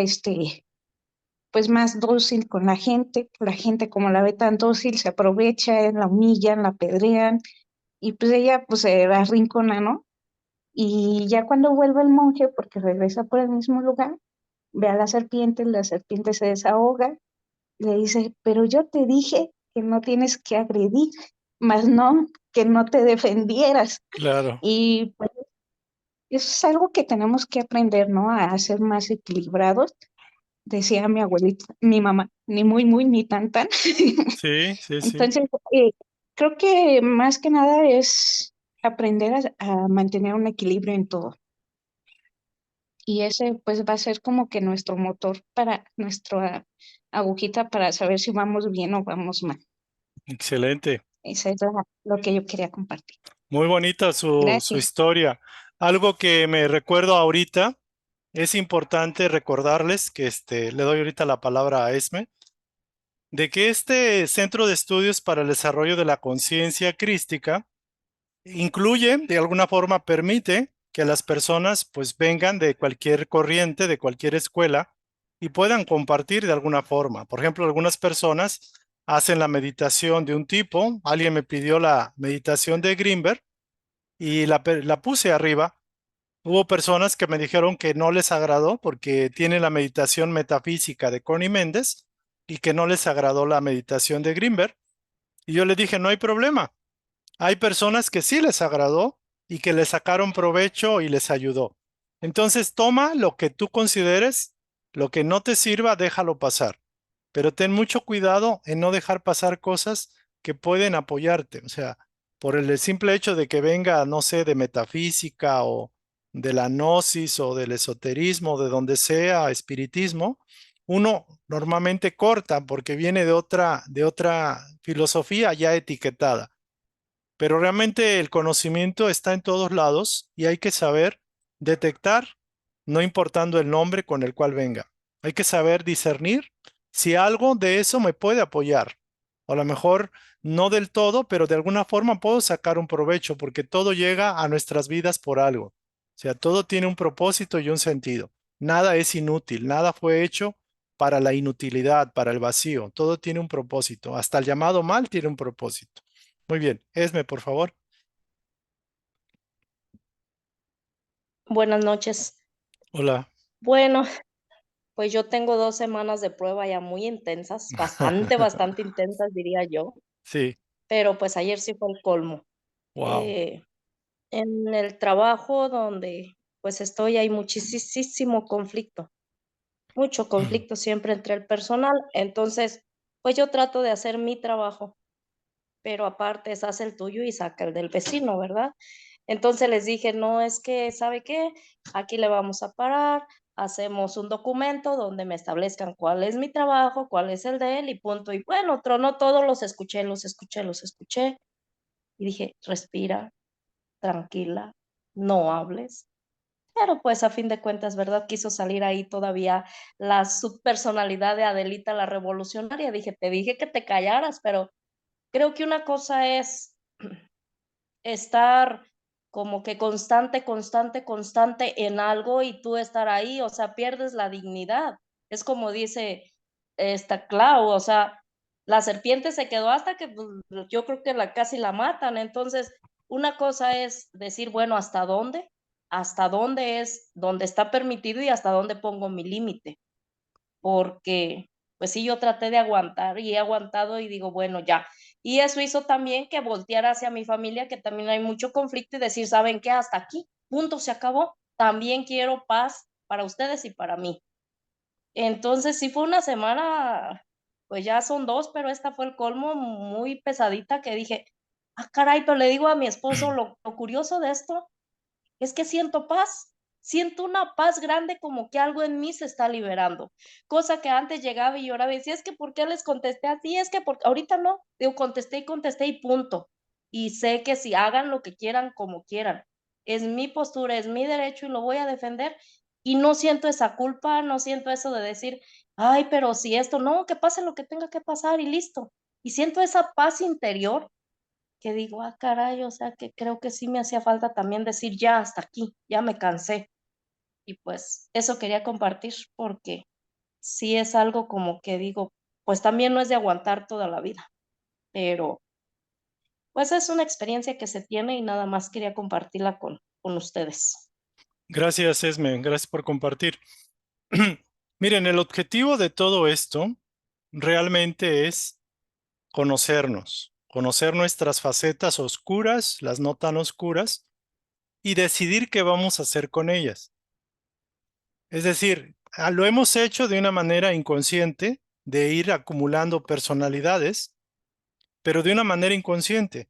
pues más dócil con la gente como la ve tan dócil se aprovecha, la humillan, la apedrean y pues ella pues se arrincona, ¿no? Y ya cuando vuelve el monje, porque regresa por el mismo lugar, ve a la serpiente se desahoga, le dice, pero yo te dije que no tienes que agredir, más no que no te defendieras. Claro, Y pues eso es algo que tenemos que aprender, ¿no? A ser más equilibrados, decía mi abuelita, mi mamá, ni muy, muy, ni tan, tan. sí, sí, sí. Entonces, creo que más que nada es aprender a mantener un equilibrio en todo. Y ese pues va a ser como que nuestro motor para nuestra agujita para saber si vamos bien o vamos mal. Excelente. Eso es lo que yo quería compartir. Muy bonita su Gracias. historia. Algo que me recuerdo ahorita, es importante recordarles que le doy ahorita la palabra a Esme, de que este Centro de Estudios para el Desarrollo de la Conciencia Crística incluye, de alguna forma permite que las personas pues vengan de cualquier corriente, de cualquier escuela y puedan compartir de alguna forma. Por ejemplo, algunas personas hacen la meditación de un tipo, alguien me pidió la meditación de Greenberg y la puse arriba. Hubo personas que me dijeron que no les agradó porque tiene la meditación metafísica de Connie Méndez y que no les agradó la meditación de Greenberg. Y yo le dije, no hay problema. Hay personas que sí les agradó y que le sacaron provecho y les ayudó. Entonces toma lo que tú consideres, lo que no te sirva, déjalo pasar. Pero ten mucho cuidado en no dejar pasar cosas que pueden apoyarte. O sea, por el simple hecho de que venga, no sé, de metafísica o de la gnosis o del esoterismo, de donde sea, espiritismo, uno normalmente corta porque viene de otra filosofía ya etiquetada. Pero realmente el conocimiento está en todos lados y hay que saber detectar, no importando el nombre con el cual venga. Hay que saber discernir si algo de eso me puede apoyar. O a lo mejor no del todo, pero de alguna forma puedo sacar un provecho porque todo llega a nuestras vidas por algo. O sea, todo tiene un propósito y un sentido. Nada es inútil, nada fue hecho para la inutilidad, para el vacío. Todo tiene un propósito. Hasta el llamado mal tiene un propósito. Muy bien, Esme, por favor. Buenas noches. Hola. Bueno, pues yo tengo 2 semanas de prueba ya muy intensas, bastante intensas, diría yo, Sí, pero pues ayer sí fue el colmo. wow. Eh, en el trabajo donde pues estoy hay muchísimo conflicto, mucho conflicto siempre entre el personal. Entonces, pues yo trato de hacer mi trabajo, pero aparte es hace el tuyo y saca el del vecino, ¿verdad? Entonces les dije, no, es que, ¿sabe qué? Aquí le vamos a parar, hacemos un documento donde me establezcan cuál es mi trabajo, cuál es el de él y punto. Y bueno, tronó todo, los escuché. Y dije, respira, tranquila, no hables. Pero pues a fin de cuentas, ¿verdad? Quiso salir ahí todavía la subpersonalidad de Adelita la revolucionaria. Dije, te dije que te callaras, pero creo que una cosa es estar como que constante en algo y tú estar ahí, o sea, pierdes la dignidad. Es como dice esta Clau, o sea, la serpiente se quedó hasta que pues, yo creo que casi la matan. Entonces, una cosa es decir, bueno, ¿hasta dónde? ¿Hasta dónde es donde está permitido y hasta dónde pongo mi límite? Porque, pues sí, yo traté de aguantar y he aguantado y digo, bueno, ya. Y eso hizo también que volteara hacia mi familia, que también hay mucho conflicto y decir, ¿saben qué? Hasta aquí, punto, se acabó. También quiero paz para ustedes y para mí. Entonces, sí fue una semana, pues ya son 2, pero esta fue el colmo, muy pesadita, que dije, ah, caray, pero le digo a mi esposo, lo curioso de esto es que siento paz, siento una paz grande, como que algo en mí se está liberando, cosa que antes llegaba y lloraba y decía, es que ¿por qué les contesté así? Es que porque ahorita no, digo, contesté y punto. Y sé que si hagan lo que quieran, como quieran, es mi postura, es mi derecho y lo voy a defender. Y no siento esa culpa, no siento eso de decir, ay, pero si esto, no, que pase lo que tenga que pasar y listo. Y siento esa paz interior que digo, ah, caray, o sea, que creo que sí me hacía falta también decir, ya, hasta aquí, ya me cansé. Y pues eso quería compartir porque sí es algo como que digo, pues también no es de aguantar toda la vida, pero pues es una experiencia que se tiene y nada más quería compartirla con ustedes. Gracias, Esme. Gracias por compartir. Miren, el objetivo de todo esto realmente es conocernos, conocer nuestras facetas oscuras, las no tan oscuras, y decidir qué vamos a hacer con ellas. Es decir, lo hemos hecho de una manera inconsciente, de ir acumulando personalidades, pero de una manera inconsciente.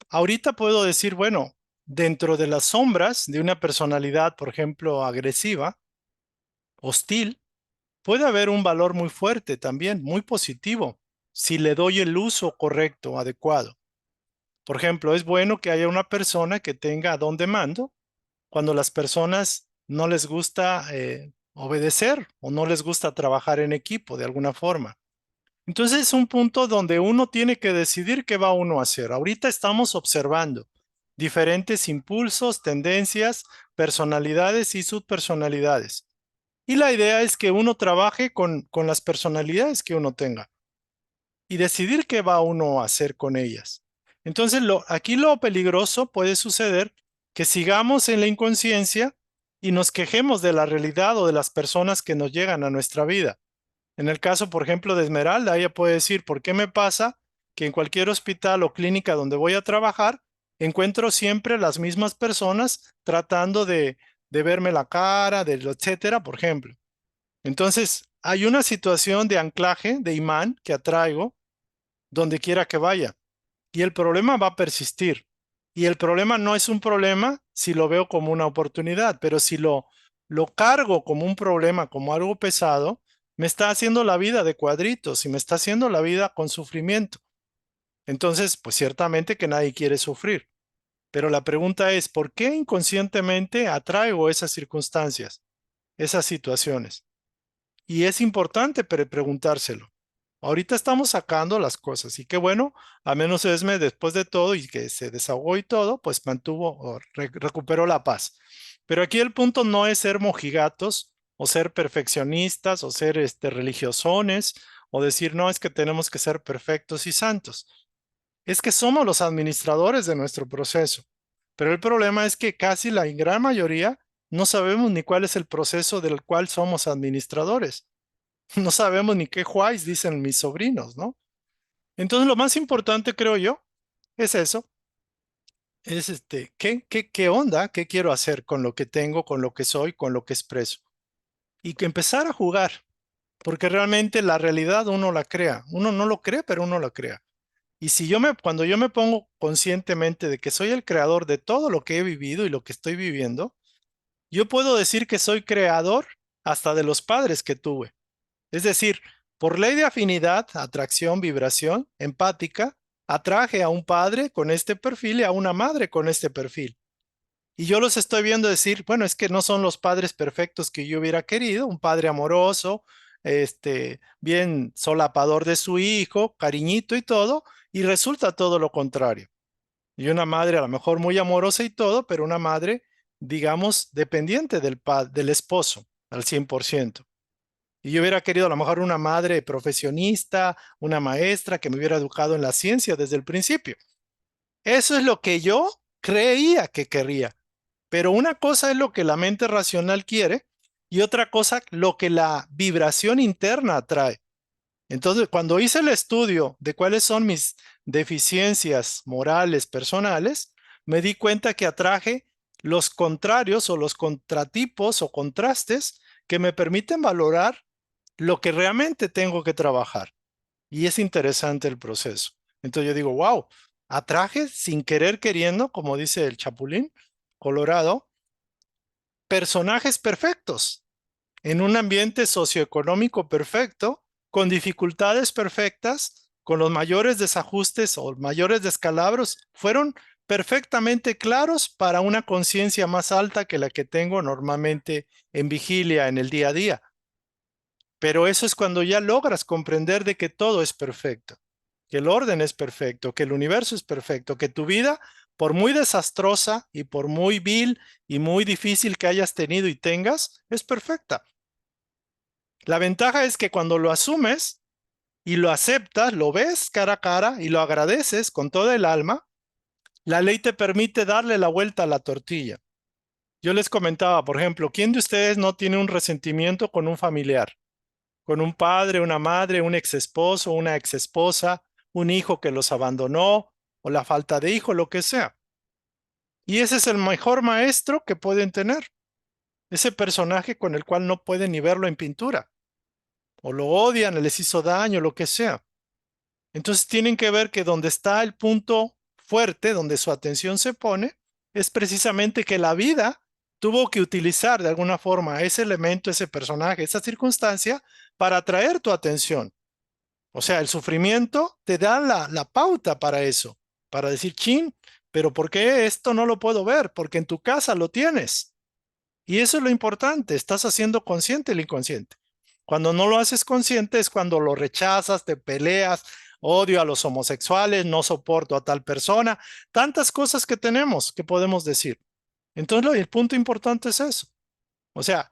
Ahorita puedo decir, bueno, dentro de las sombras de una personalidad, por ejemplo, agresiva, hostil, puede haber un valor muy fuerte también, muy positivo, si le doy el uso correcto, adecuado. Por ejemplo, es bueno que haya una persona que tenga don de mando cuando las personas no les gusta obedecer o no les gusta trabajar en equipo de alguna forma. Entonces es un punto donde uno tiene que decidir qué va uno a hacer. Ahorita estamos observando diferentes impulsos, tendencias, personalidades y subpersonalidades. Y la idea es que uno trabaje con las personalidades que uno tenga y decidir qué va uno a hacer con ellas. Entonces, aquí lo peligroso puede suceder que sigamos en la inconsciencia y nos quejemos de la realidad o de las personas que nos llegan a nuestra vida. En el caso, por ejemplo, de Esmeralda, ella puede decir, ¿por qué me pasa que en cualquier hospital o clínica donde voy a trabajar encuentro siempre las mismas personas tratando de verme la cara, de etcétera, por ejemplo? Entonces, hay una situación de anclaje, de imán que atraigo donde quiera que vaya. Y el problema va a persistir. Y el problema no es un problema si lo veo como una oportunidad, pero si lo cargo como un problema, como algo pesado, me está haciendo la vida de cuadritos y me está haciendo la vida con sufrimiento. Entonces, pues ciertamente que nadie quiere sufrir. Pero la pregunta es, ¿por qué inconscientemente atraigo esas circunstancias, esas situaciones? Y es importante preguntárselo. Ahorita estamos sacando las cosas y qué bueno, a menos Esme después de todo y que se desahogó y todo, pues mantuvo o recuperó la paz. Pero aquí el punto no es ser mojigatos o ser perfeccionistas o ser religiosones o decir no es que tenemos que ser perfectos y santos. Es que somos los administradores de nuestro proceso. Pero el problema es que casi la gran mayoría no sabemos ni cuál es el proceso del cual somos administradores. No sabemos ni qué juáis, dicen mis sobrinos, ¿no? Entonces lo más importante, creo yo, es eso. Es ¿qué onda? ¿Qué quiero hacer con lo que tengo, con lo que soy, con lo que expreso? Y que empezar a jugar, porque realmente la realidad uno la crea. Uno no lo cree, pero uno la crea. Y si cuando yo me pongo conscientemente de que soy el creador de todo lo que he vivido y lo que estoy viviendo, Yo puedo decir que soy creador hasta de los padres que tuve. Es decir, por ley de afinidad, atracción, vibración, empática, atraje a un padre con este perfil y a una madre con este perfil. Y yo los estoy viendo decir, bueno, es que no son los padres perfectos que yo hubiera querido, un padre amoroso, bien solapador de su hijo, cariñito y todo, y resulta todo lo contrario. Y una madre a lo mejor muy amorosa y todo, pero una madre, digamos, dependiente del esposo al 100%. Y yo hubiera querido a lo mejor una madre profesionista, una maestra que me hubiera educado en la ciencia desde el principio. Eso es lo que yo creía que quería. Pero una cosa es lo que la mente racional quiere y otra cosa lo que la vibración interna atrae. Entonces, cuando hice el estudio de cuáles son mis deficiencias morales personales, me di cuenta que atraje los contrarios o los contratipos o contrastes que me permiten valorar lo que realmente tengo que trabajar. Y es interesante el proceso. Entonces yo digo, wow, atraje sin querer queriendo, como dice el Chapulín Colorado, personajes perfectos en un ambiente socioeconómico perfecto, con dificultades perfectas, con los mayores desajustes o mayores descalabros, fueron perfectamente claros para una conciencia más alta que la que tengo normalmente en vigilia en el día a día. Pero eso es cuando ya logras comprender de que todo es perfecto, que el orden es perfecto, que el universo es perfecto, que tu vida, por muy desastrosa y por muy vil y muy difícil que hayas tenido y tengas, es perfecta. La ventaja es que cuando lo asumes y lo aceptas, lo ves cara a cara y lo agradeces con toda el alma, la ley te permite darle la vuelta a la tortilla. Yo les comentaba, por ejemplo, ¿quién de ustedes no tiene un resentimiento con un familiar? Con un padre, una madre, un ex esposo, una ex esposa, un hijo que los abandonó o la falta de hijo, lo que sea. Y ese es el mejor maestro que pueden tener. Ese personaje con el cual no pueden ni verlo en pintura. O lo odian, les hizo daño, lo que sea. Entonces tienen que ver que donde está el punto fuerte, donde su atención se pone, es precisamente que la vida tuvo que utilizar de alguna forma ese elemento, ese personaje, esa circunstancia para atraer tu atención. O sea, el sufrimiento te da la pauta para eso, para decir, chin, pero ¿por qué esto no lo puedo ver? Porque en tu casa lo tienes. Y eso es lo importante, estás haciendo consciente el inconsciente. Cuando no lo haces consciente es cuando lo rechazas, te peleas, odio a los homosexuales, no soporto a tal persona, tantas cosas que tenemos que podemos decir. Entonces, el punto importante es eso. O sea,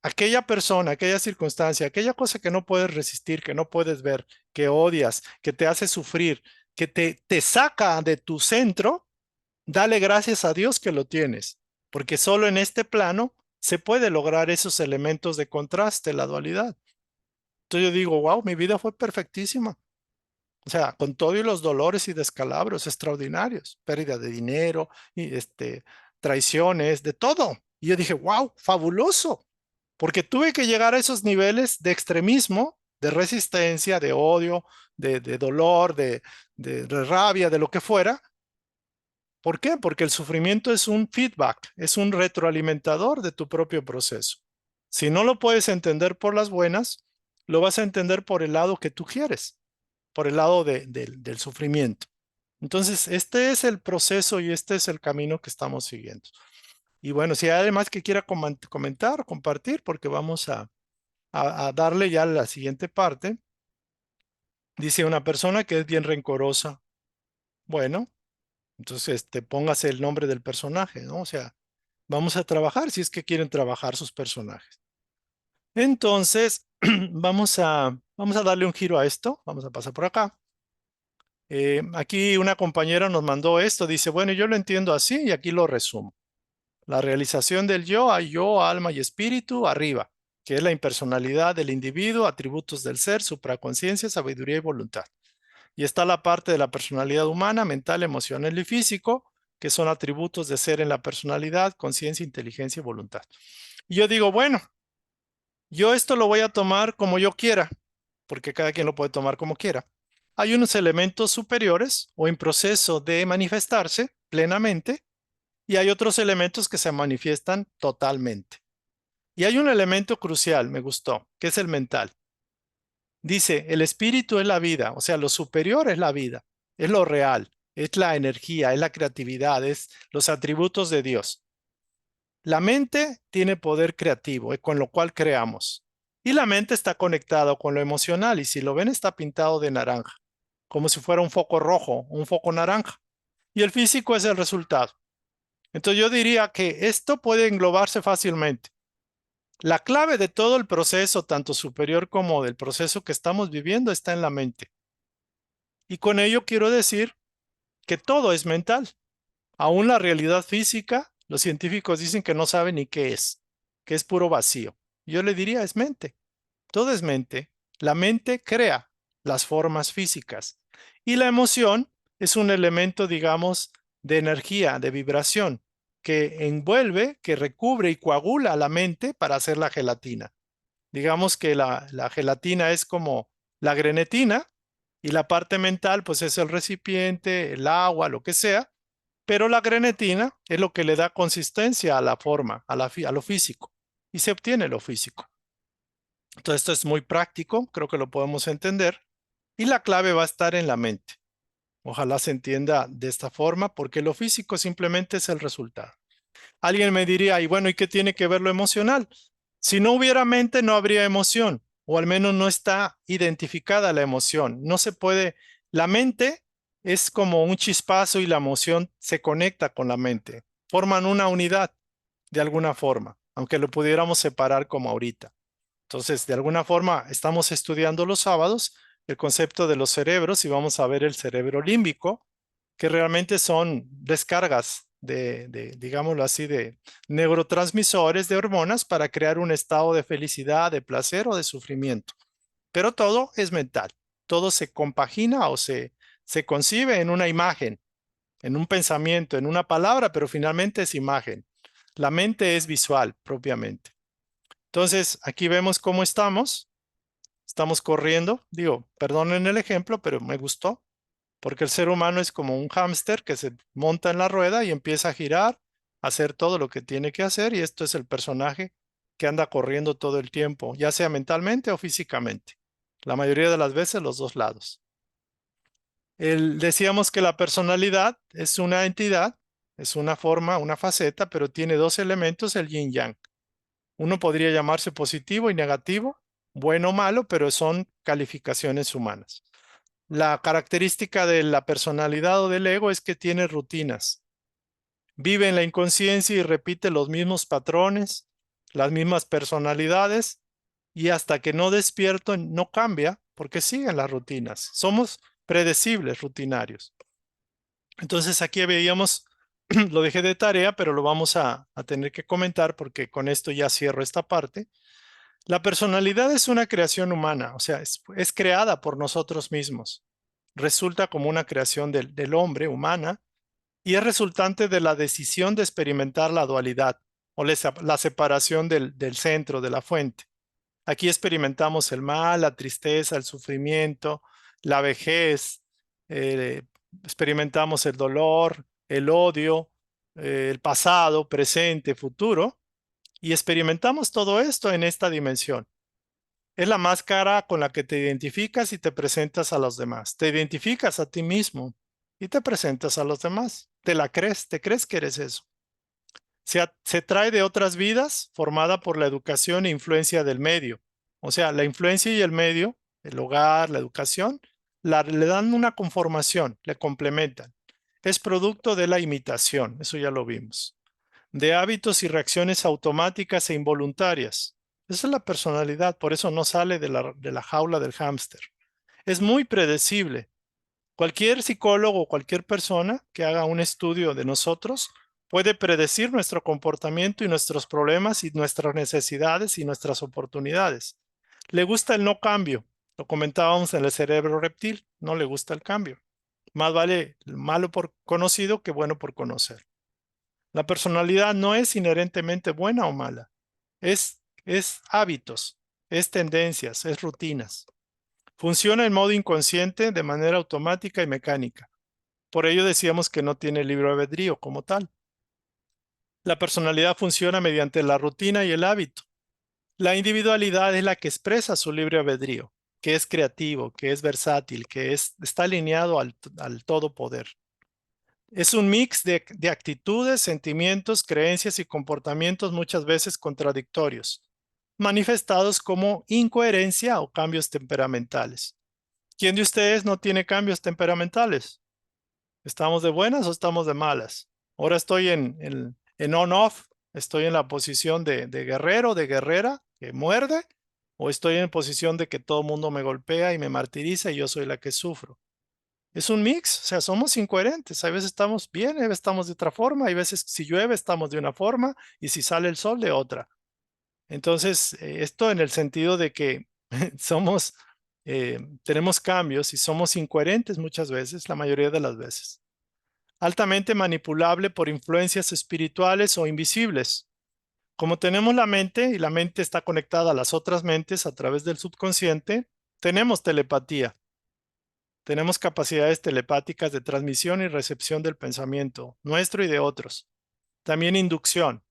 aquella persona, aquella circunstancia, aquella cosa que no puedes resistir, que no puedes ver, que odias, que te hace sufrir, que te saca de tu centro, dale gracias a Dios que lo tienes, porque solo en este plano se puede lograr esos elementos de contraste, la dualidad. Entonces yo digo, wow, mi vida fue perfectísima. O sea, con todo y los dolores y descalabros extraordinarios, pérdida de dinero, y traiciones, de todo. Y yo dije, wow, fabuloso, porque tuve que llegar a esos niveles de extremismo, de resistencia, de odio, de dolor, de rabia, de lo que fuera. ¿Por qué? Porque el sufrimiento es un feedback, es un retroalimentador de tu propio proceso. Si no lo puedes entender por las buenas, lo vas a entender por el lado que tú quieres, por el lado del sufrimiento. Entonces, este es el proceso y este es el camino que estamos siguiendo. Y bueno, si hay además que quiera comentar o compartir, porque vamos a darle ya la siguiente parte. Dice una persona que es bien rencorosa. Bueno, entonces póngase el nombre del personaje, ¿no? O sea, vamos a trabajar si es que quieren trabajar sus personajes. Entonces, vamos a darle un giro a esto. Vamos a pasar por acá. Aquí una compañera nos mandó esto. Dice, bueno, yo lo entiendo así y aquí lo resumo. La realización del yo, hay yo, alma y espíritu, arriba, que es la impersonalidad del individuo, atributos del ser, supraconciencia, sabiduría y voluntad. Y está la parte de la personalidad humana, mental, emocional y físico, que son atributos de ser en la personalidad, conciencia, inteligencia y voluntad. Y yo digo, bueno, yo esto lo voy a tomar como yo quiera, porque cada quien lo puede tomar como quiera. Hay unos elementos superiores o en proceso de manifestarse plenamente, y hay otros elementos que se manifiestan totalmente. Y hay un elemento crucial, me gustó, que es el mental. Dice, el espíritu es la vida, o sea, lo superior es la vida, es lo real, es la energía, es la creatividad, es los atributos de Dios. La mente tiene poder creativo, con lo cual creamos. Y la mente está conectada con lo emocional, y si lo ven está pintado de naranja, como si fuera un foco rojo, un foco naranja. Y el físico es el resultado. Entonces yo diría que esto puede englobarse fácilmente. La clave de todo el proceso, tanto superior como del proceso que estamos viviendo, está en la mente. Y con ello quiero decir que todo es mental. Aún la realidad física, los científicos dicen que no saben ni qué es, que es puro vacío. Yo le diría, es mente. Todo es mente. La mente crea las formas físicas. Y la emoción es un elemento, digamos, de energía, de vibración, que envuelve, que recubre y coagula a la mente para hacer la gelatina. Digamos que la gelatina es como la grenetina y la parte mental pues es el recipiente, el agua, lo que sea, pero la grenetina es lo que le da consistencia a la forma, a lo físico, y se obtiene lo físico. Entonces esto es muy práctico, creo que lo podemos entender, y la clave va a estar en la mente. Ojalá se entienda de esta forma, porque lo físico simplemente es el resultado. Alguien me diría, y bueno, ¿y qué tiene que ver lo emocional? Si no hubiera mente, no habría emoción, o al menos no está identificada la emoción. No se puede, la mente es como un chispazo y la emoción se conecta con la mente. Forman una unidad de alguna forma, aunque lo pudiéramos separar como ahorita. Entonces, de alguna forma, estamos estudiando los sábados el concepto de los cerebros y vamos a ver el cerebro límbico, que realmente son descargas digámoslo así, de neurotransmisores, de hormonas para crear un estado de felicidad, de placer o de sufrimiento. Pero todo es mental, todo se compagina o se concibe en una imagen, en un pensamiento, en una palabra, pero finalmente es imagen. La mente es visual propiamente. Entonces, aquí vemos cómo estamos. Estamos corriendo. Digo, perdonen el ejemplo, pero me gustó. Porque el ser humano es como un hámster que se monta en la rueda y empieza a girar, a hacer todo lo que tiene que hacer. Y esto es el personaje que anda corriendo todo el tiempo, ya sea mentalmente o físicamente. La mayoría de las veces los dos lados. Decíamos que la personalidad es una entidad, es una forma, una faceta, pero tiene dos elementos, el yin yang. Uno podría llamarse positivo y negativo, bueno o malo, pero son calificaciones humanas. La característica de la personalidad o del ego es que tiene rutinas. Vive en la inconsciencia y repite los mismos patrones, las mismas personalidades, y hasta que no despierto no cambia porque siguen las rutinas. Somos predecibles, rutinarios. Entonces aquí veíamos, lo dejé de tarea, pero lo vamos a tener que comentar porque con esto ya cierro esta parte. La personalidad es una creación humana, o sea, es creada por nosotros mismos. Resulta como una creación del hombre humana y es resultante de la decisión de experimentar la dualidad o la separación del centro, de la fuente. Aquí experimentamos el mal, la tristeza, el sufrimiento, la vejez, experimentamos el dolor, el odio, el pasado, presente, futuro, y experimentamos todo esto en esta dimensión. Es la máscara con la que te identificas y te presentas a los demás. Te identificas a ti mismo y te presentas a los demás. Te la crees, te crees que eres eso. Se trae de otras vidas formada por la educación e influencia del medio. O sea, la influencia y el medio, el hogar, la educación, le dan una conformación, le complementan. Es producto de la imitación, eso ya lo vimos. De hábitos y reacciones automáticas e involuntarias. Esa es la personalidad, por eso no sale de la jaula del hámster. Es muy predecible. Cualquier psicólogo o cualquier persona que haga un estudio de nosotros puede predecir nuestro comportamiento y nuestros problemas y nuestras necesidades y nuestras oportunidades. Le gusta el no cambio. Lo comentábamos en el cerebro reptil. No le gusta el cambio. Más vale malo por conocido que bueno por conocer. La personalidad no es inherentemente buena o mala. Es hábitos, es tendencias, es rutinas. Funciona en modo inconsciente de manera automática y mecánica. Por ello decíamos que no tiene libre albedrío como tal. La personalidad funciona mediante la rutina y el hábito. La individualidad es la que expresa su libre albedrío, que es creativo, que es versátil, que está alineado al todopoder. Es un mix de actitudes, sentimientos, creencias y comportamientos muchas veces contradictorios, manifestados como incoherencia o cambios temperamentales. ¿Quién de ustedes no tiene cambios temperamentales? ¿Estamos de buenas o estamos de malas? Ahora estoy en on-off, estoy en la posición de guerrero, de guerrera, que muerde, o estoy en posición de que todo el mundo me golpea y me martiriza y yo soy la que sufro. Es un mix, o sea, somos incoherentes. A veces estamos bien, a veces estamos de otra forma, hay veces si llueve estamos de una forma y si sale el sol de otra. Entonces, esto en el sentido de que somos, tenemos cambios y somos incoherentes muchas veces, la mayoría de las veces. Altamente manipulable por influencias espirituales o invisibles. Como tenemos la mente y la mente está conectada a las otras mentes a través del subconsciente, tenemos telepatía. Tenemos capacidades telepáticas de transmisión y recepción del pensamiento, nuestro y de otros. También inducción.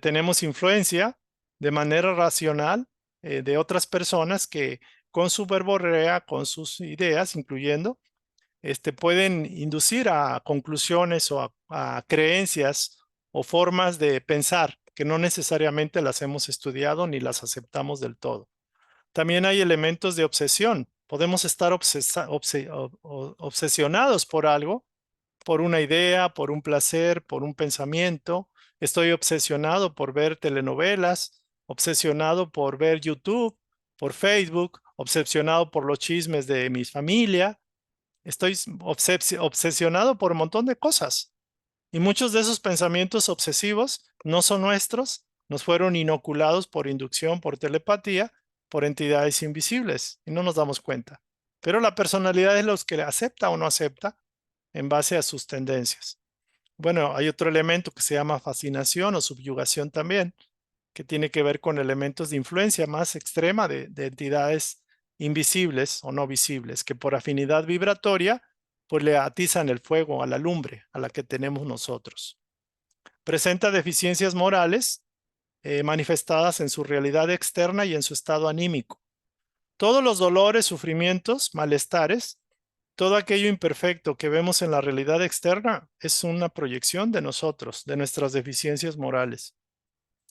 Tenemos influencia de manera racional de otras personas que con su verborrea, con sus ideas, incluyendo, pueden inducir a conclusiones o a creencias o formas de pensar que no necesariamente las hemos estudiado ni las aceptamos del todo. También hay elementos de obsesión. Podemos estar obsesionados por algo, por una idea, por un placer, por un pensamiento. Estoy obsesionado por ver telenovelas, obsesionado por ver YouTube, por Facebook, obsesionado por los chismes de mi familia. Estoy obsesionado por un montón de cosas. Y muchos de esos pensamientos obsesivos no son nuestros, nos fueron inoculados por inducción, por telepatía, por entidades invisibles y no nos damos cuenta. Pero la personalidad es lo que acepta o no acepta en base a sus tendencias. Bueno, hay otro elemento que se llama fascinación o subyugación también, que tiene que ver con elementos de influencia más extrema de entidades invisibles o no visibles, que por afinidad vibratoria, pues le atizan el fuego a la lumbre a la que tenemos nosotros. Presenta deficiencias morales manifestadas en su realidad externa y en su estado anímico. Todos los dolores, sufrimientos, malestares, todo aquello imperfecto que vemos en la realidad externa es una proyección de nosotros, de nuestras deficiencias morales.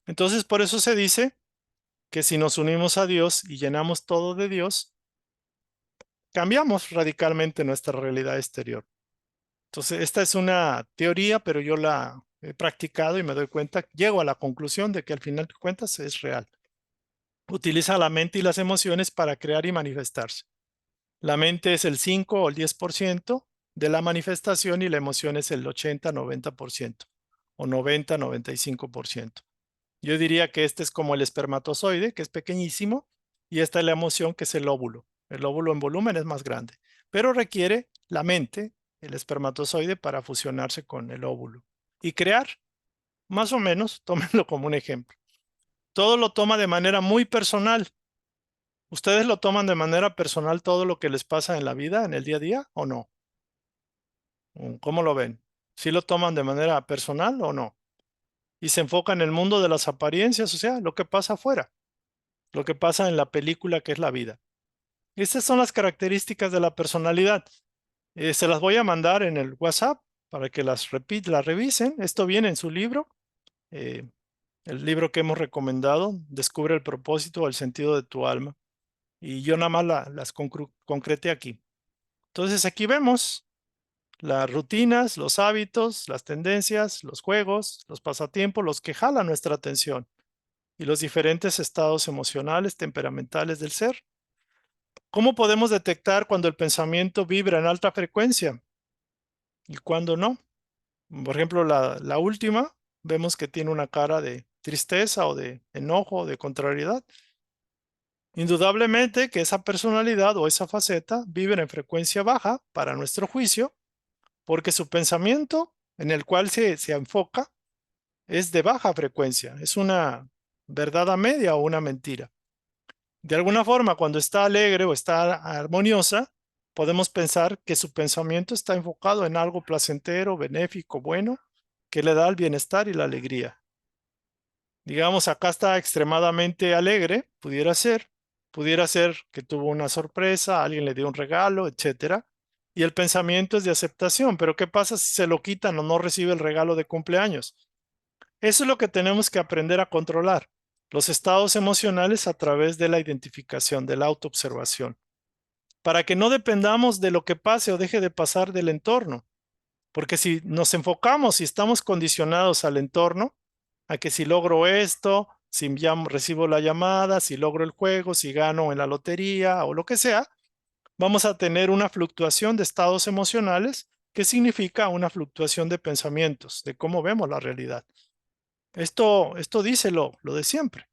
Entonces, por eso se dice que si nos unimos a Dios y llenamos todo de Dios, cambiamos radicalmente nuestra realidad exterior. Entonces, esta es una teoría, pero yo la he practicado y me doy cuenta, llego a la conclusión de que al final de cuentas es real. Utiliza la mente y las emociones para crear y manifestarse. La mente es el 5 o el 10% de la manifestación y la emoción es el 80-90% o 90-95%. Yo diría que este es como el espermatozoide, que es pequeñísimo, y esta es la emoción, que es el óvulo. El óvulo en volumen es más grande, pero requiere la mente, el espermatozoide, para fusionarse con el óvulo y crear, más o menos, tómenlo como un ejemplo. Todo lo toma de manera muy personal. ¿Ustedes lo toman de manera personal todo lo que les pasa en la vida, en el día a día, o no? ¿Cómo lo ven? ¿Sí lo toman de manera personal o no? Y se enfocan en el mundo de las apariencias, o sea, lo que pasa afuera, lo que pasa en la película que es la vida. Estas son las características de la personalidad. Se las voy a mandar en el WhatsApp para que las revisen. Esto viene en su libro, el libro que hemos recomendado, Descubre el propósito o el sentido de tu alma. Y yo nada más las concreté aquí. Entonces aquí vemos las rutinas, los hábitos, las tendencias, los juegos, los pasatiempos, los que jalan nuestra atención y los diferentes estados emocionales, temperamentales del ser. ¿Cómo podemos detectar cuando el pensamiento vibra en alta frecuencia y cuando no? Por ejemplo, la última, vemos que tiene una cara de tristeza o de enojo o de contrariedad. Indudablemente que esa personalidad o esa faceta vibra en frecuencia baja para nuestro juicio, porque su pensamiento en el cual se enfoca es de baja frecuencia, es una verdad a media o una mentira. De alguna forma, cuando está alegre o está armoniosa, podemos pensar que su pensamiento está enfocado en algo placentero, benéfico, bueno, que le da el bienestar y la alegría. Digamos, acá está extremadamente alegre, pudiera ser que tuvo una sorpresa, alguien le dio un regalo, etcétera. Y el pensamiento es de aceptación, pero ¿qué pasa si se lo quitan o no recibe el regalo de cumpleaños? Eso es lo que tenemos que aprender a controlar, los estados emocionales a través de la identificación, de la autoobservación, para que no dependamos de lo que pase o deje de pasar del entorno. Porque si nos enfocamos y estamos condicionados al entorno, a que si logro esto, si recibo la llamada, si logro el juego, si gano en la lotería o lo que sea, vamos a tener una fluctuación de estados emocionales que significa una fluctuación de pensamientos, de cómo vemos la realidad. Esto dice lo de siempre.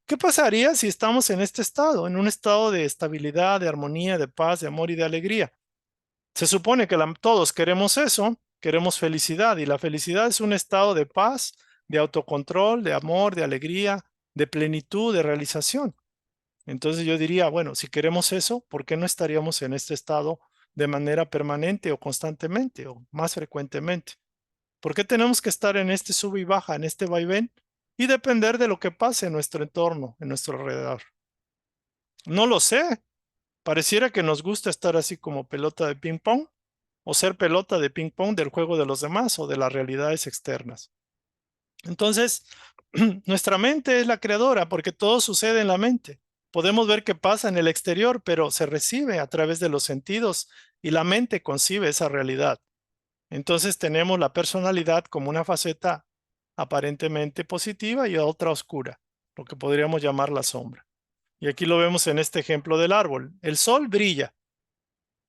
¿Qué pasaría si estamos en este estado, en un estado de estabilidad, de armonía, de paz, de amor y de alegría? Se supone que todos queremos eso, queremos felicidad, y la felicidad es un estado de paz, de autocontrol, de amor, de alegría, de plenitud, de realización. Entonces yo diría, bueno, si queremos eso, ¿por qué no estaríamos en este estado de manera permanente o constantemente o más frecuentemente? ¿Por qué tenemos que estar en este sub y baja, en este vaivén y depender de lo que pase en nuestro entorno, en nuestro alrededor? No lo sé. Pareciera que nos gusta estar así como pelota de ping pong o ser pelota de ping pong del juego de los demás o de las realidades externas. Entonces, nuestra mente es la creadora porque todo sucede en la mente. Podemos ver qué pasa en el exterior, pero se recibe a través de los sentidos y la mente concibe esa realidad. Entonces tenemos la personalidad como una faceta aparentemente positiva y otra oscura, lo que podríamos llamar la sombra. Y aquí lo vemos en este ejemplo del árbol. El sol brilla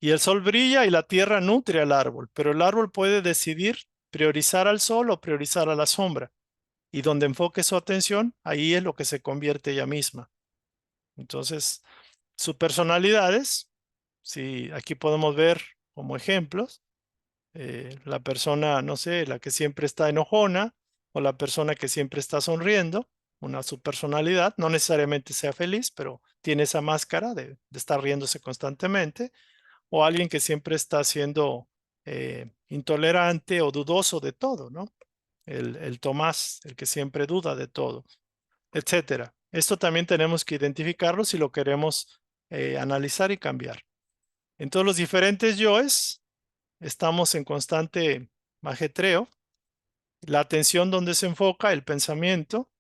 y el sol brilla y la tierra nutre al árbol, pero el árbol puede decidir priorizar al sol o priorizar a la sombra. Y donde enfoque su atención, ahí es lo que se convierte ella misma. Entonces, sus personalidades, si aquí podemos ver como ejemplos, la persona, no sé, la que siempre está enojona o la persona que siempre está sonriendo, su personalidad, no necesariamente sea feliz, pero tiene esa máscara de estar riéndose constantemente, o alguien que siempre está siendo intolerante o dudoso de todo, ¿no? El Tomás, el que siempre duda de todo, etcétera. Esto también tenemos que identificarlo si lo queremos analizar y cambiar. En todos los diferentes yoes estamos en constante ajetreo. La atención donde se enfoca, el pensamiento,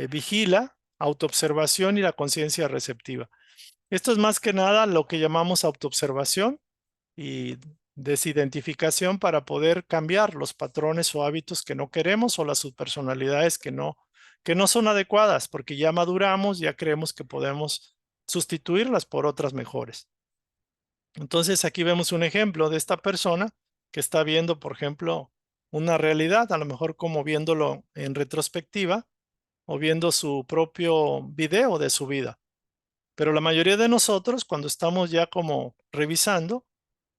vigila, autoobservación y la conciencia receptiva. Esto es más que nada lo que llamamos autoobservación y desidentificación para poder cambiar los patrones o hábitos que no queremos o las subpersonalidades que no son adecuadas, porque ya maduramos, ya creemos que podemos sustituirlas por otras mejores. Entonces aquí vemos un ejemplo de esta persona que está viendo, por ejemplo, una realidad, a lo mejor como viéndolo en retrospectiva o viendo su propio video de su vida. Pero la mayoría de nosotros, cuando estamos ya como revisando,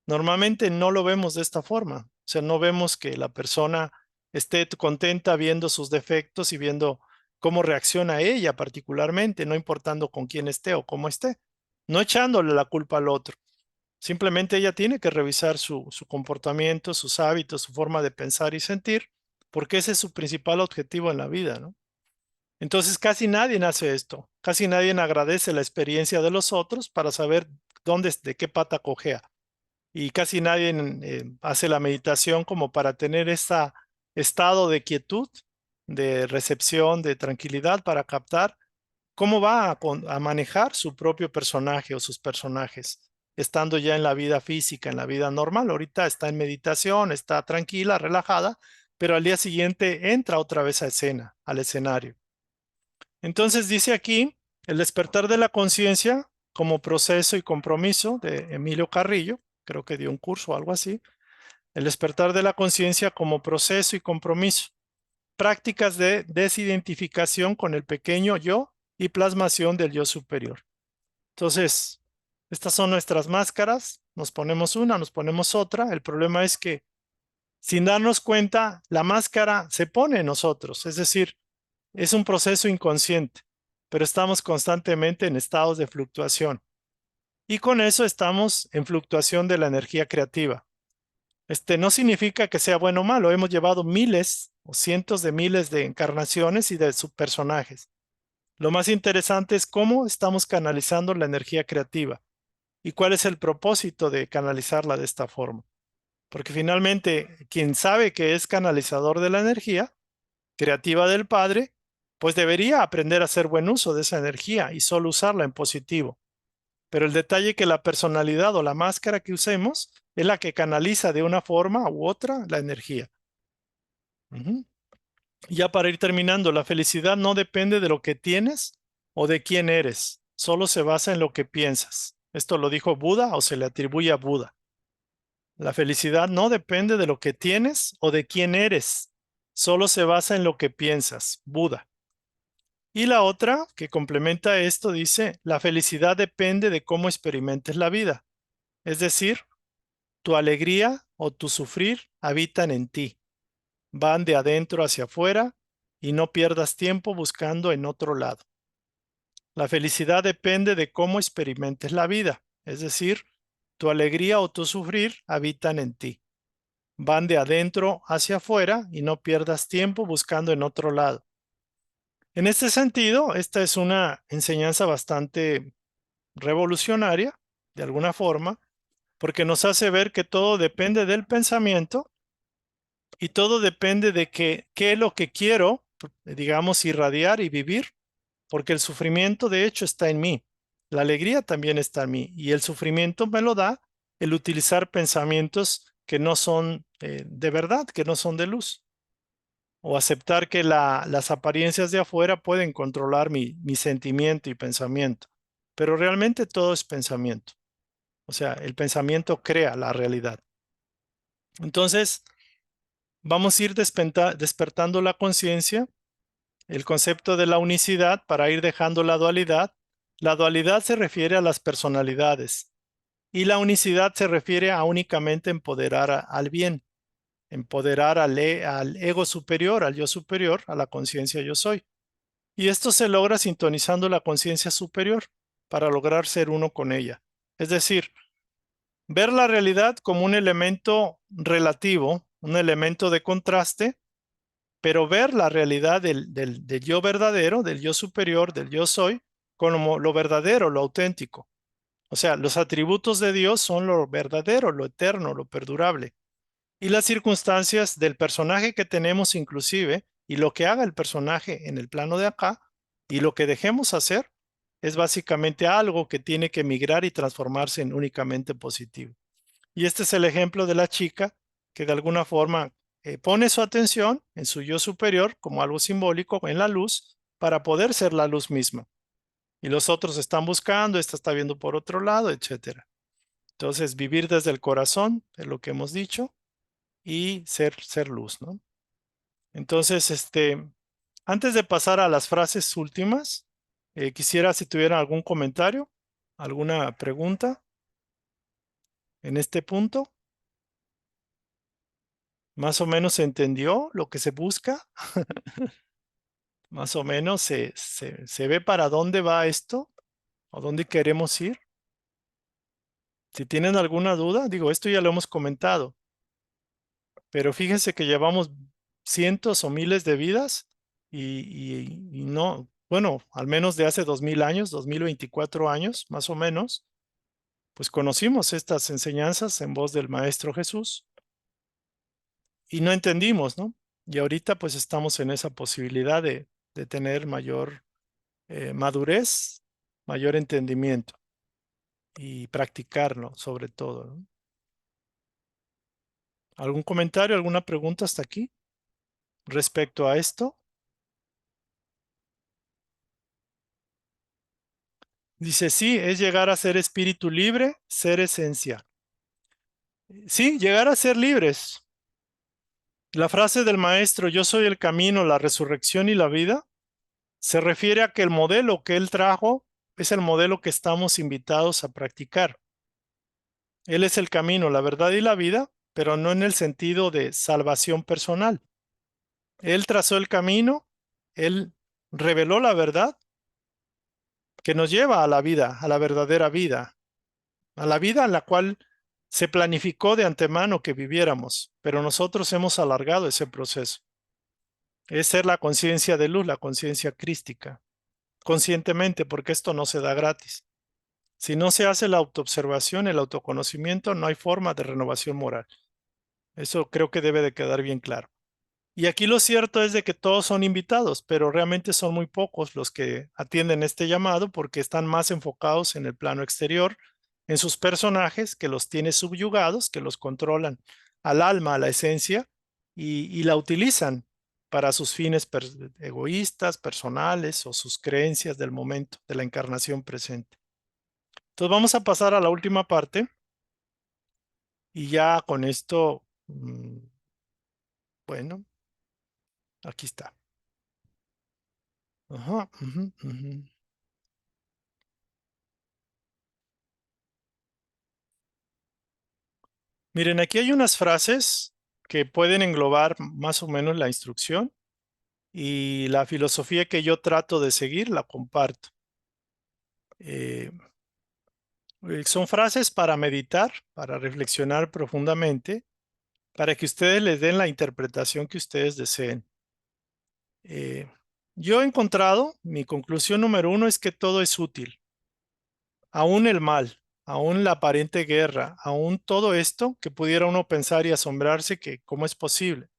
normalmente no lo vemos de esta forma. O sea, no vemos que la persona esté contenta viendo sus defectos y viendo cómo reacciona ella particularmente, no importando con quién esté o cómo esté. No echándole la culpa al otro. Simplemente ella tiene que revisar su comportamiento, sus hábitos, su forma de pensar y sentir, porque ese es su principal objetivo en la vida, ¿no? Entonces casi nadie hace esto. Casi nadie agradece la experiencia de los otros para saber de qué pata cojea. Y casi nadie hace la meditación como para tener ese estado de quietud, de recepción, de tranquilidad para captar cómo va a manejar su propio personaje o sus personajes, estando ya en la vida física, en la vida normal. Ahorita está en meditación, está tranquila, relajada, pero al día siguiente entra otra vez a escena, al escenario. Entonces dice aquí, el despertar de la conciencia como proceso y compromiso de Emilio Carrillo, creo que dio un curso o algo así. El despertar de la conciencia como proceso y compromiso. Prácticas de desidentificación con el pequeño yo y plasmación del yo superior. Entonces, estas son nuestras máscaras. Nos ponemos una, nos ponemos otra. El problema es que sin darnos cuenta, la máscara se pone en nosotros. Es decir, es un proceso inconsciente, pero estamos constantemente en estados de fluctuación. Y con eso estamos en fluctuación de la energía creativa. No significa que sea bueno o malo. Hemos llevado miles o cientos de miles de encarnaciones y de subpersonajes. Lo más interesante es cómo estamos canalizando la energía creativa y cuál es el propósito de canalizarla de esta forma. Porque finalmente, quien sabe que es canalizador de la energía creativa del Padre, pues debería aprender a hacer buen uso de esa energía y solo usarla en positivo. Pero el detalle es que la personalidad o la máscara que usemos es la que canaliza de una forma u otra la energía. Ya para ir terminando, la felicidad no depende de lo que tienes o de quién eres, solo se basa en lo que piensas. Esto lo dijo Buda o se le atribuye a Buda. La felicidad no depende de lo que tienes o de quién eres, solo se basa en lo que piensas. Buda. Y la otra que complementa esto dice, la felicidad depende de cómo experimentes la vida. Es decir, tu alegría o tu sufrir habitan en ti. Van de adentro hacia afuera y no pierdas tiempo buscando en otro lado. La felicidad depende de cómo experimentes la vida. Es decir, tu alegría o tu sufrir habitan en ti. Van de adentro hacia afuera y no pierdas tiempo buscando en otro lado. En este sentido, esta es una enseñanza bastante revolucionaria, de alguna forma, porque nos hace ver que todo depende del pensamiento y todo depende de qué es lo que quiero, digamos, irradiar y vivir, porque el sufrimiento de hecho está en mí, la alegría también está en mí y el sufrimiento me lo da el utilizar pensamientos que no son de verdad, que no son de luz, o aceptar que las apariencias de afuera pueden controlar mi sentimiento y pensamiento, pero realmente todo es pensamiento. O sea, el pensamiento crea la realidad. Entonces, vamos a ir despertando la conciencia, el concepto de la unicidad para ir dejando la dualidad. La dualidad se refiere a las personalidades y la unicidad se refiere a únicamente empoderar al bien, empoderar al ego superior, al yo superior, a la conciencia yo soy. Y esto se logra sintonizando la conciencia superior para lograr ser uno con ella. Es decir, ver la realidad como un elemento relativo, un elemento de contraste, pero ver la realidad del yo verdadero, del yo superior, del yo soy, como lo verdadero, lo auténtico. O sea, los atributos de Dios son lo verdadero, lo eterno, lo perdurable. Y las circunstancias del personaje que tenemos inclusive, y lo que haga el personaje en el plano de acá, y lo que dejemos hacer, es básicamente algo que tiene que migrar y transformarse en únicamente positivo. Y este es el ejemplo de la chica que de alguna forma pone su atención en su yo superior como algo simbólico en la luz para poder ser la luz misma. Y los otros están buscando, esta está viendo por otro lado, etc. Entonces, vivir desde el corazón es lo que hemos dicho y ser luz, ¿no? Entonces, antes de pasar a las frases últimas, quisiera si tuvieran algún comentario, alguna pregunta en este punto. ¿Más o menos se entendió lo que se busca? ¿Más o menos se ve para dónde va esto? ¿O dónde queremos ir? Si tienen alguna duda, digo, esto ya lo hemos comentado, pero fíjense que llevamos cientos o miles de vidas y no, bueno, al menos de hace 2000 años, 2024 años, más o menos, pues conocimos estas enseñanzas en voz del Maestro Jesús y no entendimos, ¿no? Y ahorita pues estamos en esa posibilidad de tener mayor madurez, mayor entendimiento y practicarlo sobre todo, ¿no? ¿Algún comentario, alguna pregunta hasta aquí respecto a esto? Dice, sí, es llegar a ser espíritu libre, ser esencia. Sí, llegar a ser libres. La frase del maestro, yo soy el camino, la resurrección y la vida, se refiere a que el modelo que él trajo es el modelo que estamos invitados a practicar. Él es el camino, la verdad y la vida, pero no en el sentido de salvación personal. Él trazó el camino, él reveló la verdad que nos lleva a la vida, a la verdadera vida, a la vida en la cual Se planificó de antemano que viviéramos, pero nosotros hemos alargado ese proceso. Es ser la conciencia de luz, la conciencia crística, conscientemente, porque esto no se da gratis. Si no se hace la autoobservación, el autoconocimiento, no hay forma de renovación moral. Eso creo que debe de quedar bien claro. Y aquí lo cierto es de que todos son invitados, pero realmente son muy pocos los que atienden este llamado porque están más enfocados en el plano exterior, en sus personajes que los tiene subyugados, que los controlan al alma, a la esencia, y la utilizan para sus fines egoístas, personales o sus creencias del momento, de la encarnación presente. Entonces vamos a pasar a la última parte y ya con esto, bueno, aquí está. Ajá, ujú, ujú. Miren, aquí hay unas frases que pueden englobar más o menos la instrucción y la filosofía que yo trato de seguir, la comparto. Son frases para meditar, para reflexionar profundamente, para que ustedes les den la interpretación que ustedes deseen. Yo he encontrado, mi conclusión número 1 es que todo es útil, aún el mal, aún la aparente guerra, aún todo esto que pudiera uno pensar y asombrarse que cómo es posible.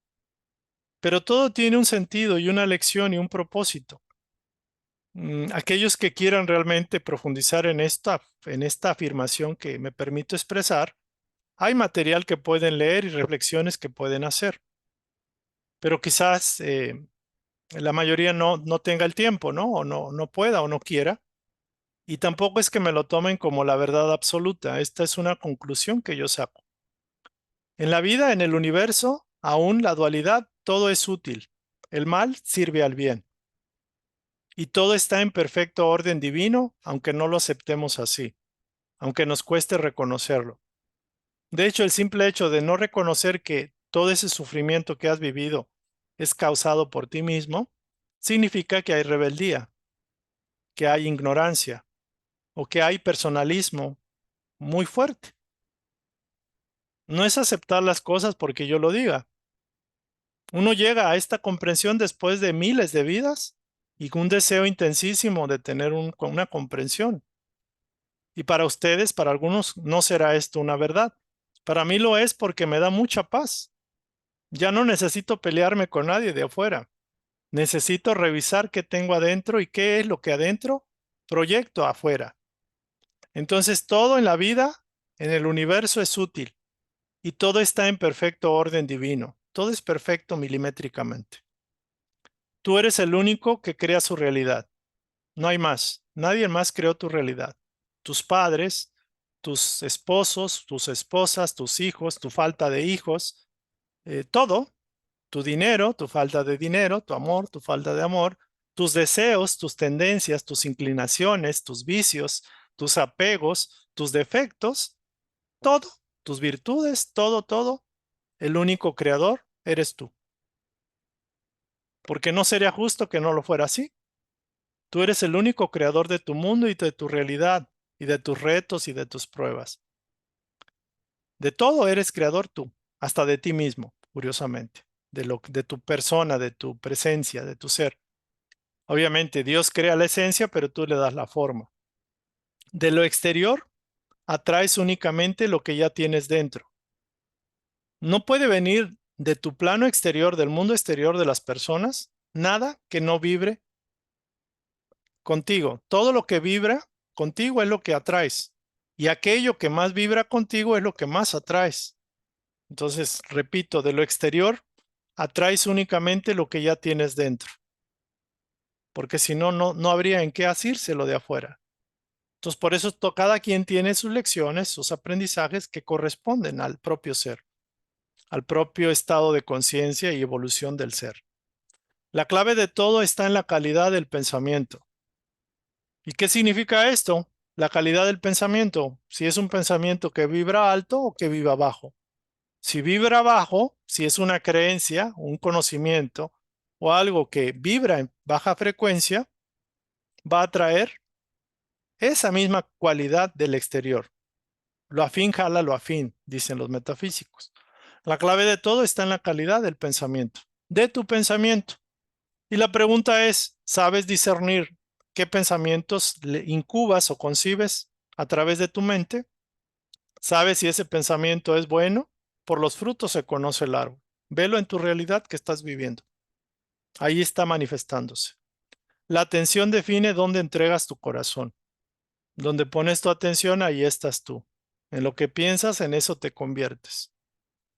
Pero todo tiene un sentido y una lección y un propósito. Aquellos que quieran realmente profundizar en esta afirmación que me permito expresar, hay material que pueden leer y reflexiones que pueden hacer. Pero quizás la mayoría no tenga el tiempo, ¿no? O no pueda o no quiera. Y tampoco es que me lo tomen como la verdad absoluta. Esta es una conclusión que yo saco. En la vida, en el universo, aún la dualidad, todo es útil. El mal sirve al bien. Y todo está en perfecto orden divino, aunque no lo aceptemos así, aunque nos cueste reconocerlo. De hecho, el simple hecho de no reconocer que todo ese sufrimiento que has vivido es causado por ti mismo, significa que hay rebeldía, que hay ignorancia o que hay personalismo muy fuerte. No es aceptar las cosas porque yo lo diga. Uno llega a esta comprensión después de miles de vidas y con un deseo intensísimo de tener una comprensión. Y para ustedes, para algunos, no será esto una verdad. Para mí lo es porque me da mucha paz. Ya no necesito pelearme con nadie de afuera. Necesito revisar qué tengo adentro y qué es lo que adentro proyecto afuera. Entonces todo en la vida, en el universo es útil y todo está en perfecto orden divino. Todo es perfecto milimétricamente. Tú eres el único que crea su realidad. No hay más. Nadie más creó tu realidad. Tus padres, tus esposos, tus esposas, tus hijos, tu falta de hijos, todo, tu dinero, tu falta de dinero, tu amor, tu falta de amor, tus deseos, tus tendencias, tus inclinaciones, tus vicios, tus apegos, tus defectos, todo, tus virtudes, todo, el único creador eres tú. Porque no sería justo que no lo fuera así. Tú eres el único creador de tu mundo y de tu realidad, y de tus retos y de tus pruebas. De todo eres creador tú, hasta de ti mismo, curiosamente, de tu persona, de tu presencia, de tu ser. Obviamente Dios crea la esencia, pero tú le das la forma. De lo exterior, atraes únicamente lo que ya tienes dentro. No puede venir de tu plano exterior, del mundo exterior de las personas, nada que no vibre contigo. Todo lo que vibra contigo es lo que atraes. Y aquello que más vibra contigo es lo que más atraes. Entonces, repito, de lo exterior atraes únicamente lo que ya tienes dentro. Porque si no, no habría en qué asírselo de afuera. Entonces, por eso cada quien tiene sus lecciones, sus aprendizajes que corresponden al propio ser, al propio estado de conciencia y evolución del ser. La clave de todo está en la calidad del pensamiento. ¿Y qué significa esto? La calidad del pensamiento, si es un pensamiento que vibra alto o que vibra bajo. Si vibra bajo, si es una creencia, un conocimiento o algo que vibra en baja frecuencia, va a traer esa misma cualidad del exterior. Lo afín jala lo afín, dicen los metafísicos. La clave de todo está en la calidad del pensamiento, de tu pensamiento. Y la pregunta es, ¿sabes discernir qué pensamientos incubas o concibes a través de tu mente? ¿Sabes si ese pensamiento es bueno? Por los frutos se conoce el árbol. Velo en tu realidad que estás viviendo. Ahí está manifestándose. La atención define dónde entregas tu corazón. Donde pones tu atención, ahí estás tú. En lo que piensas, en eso te conviertes.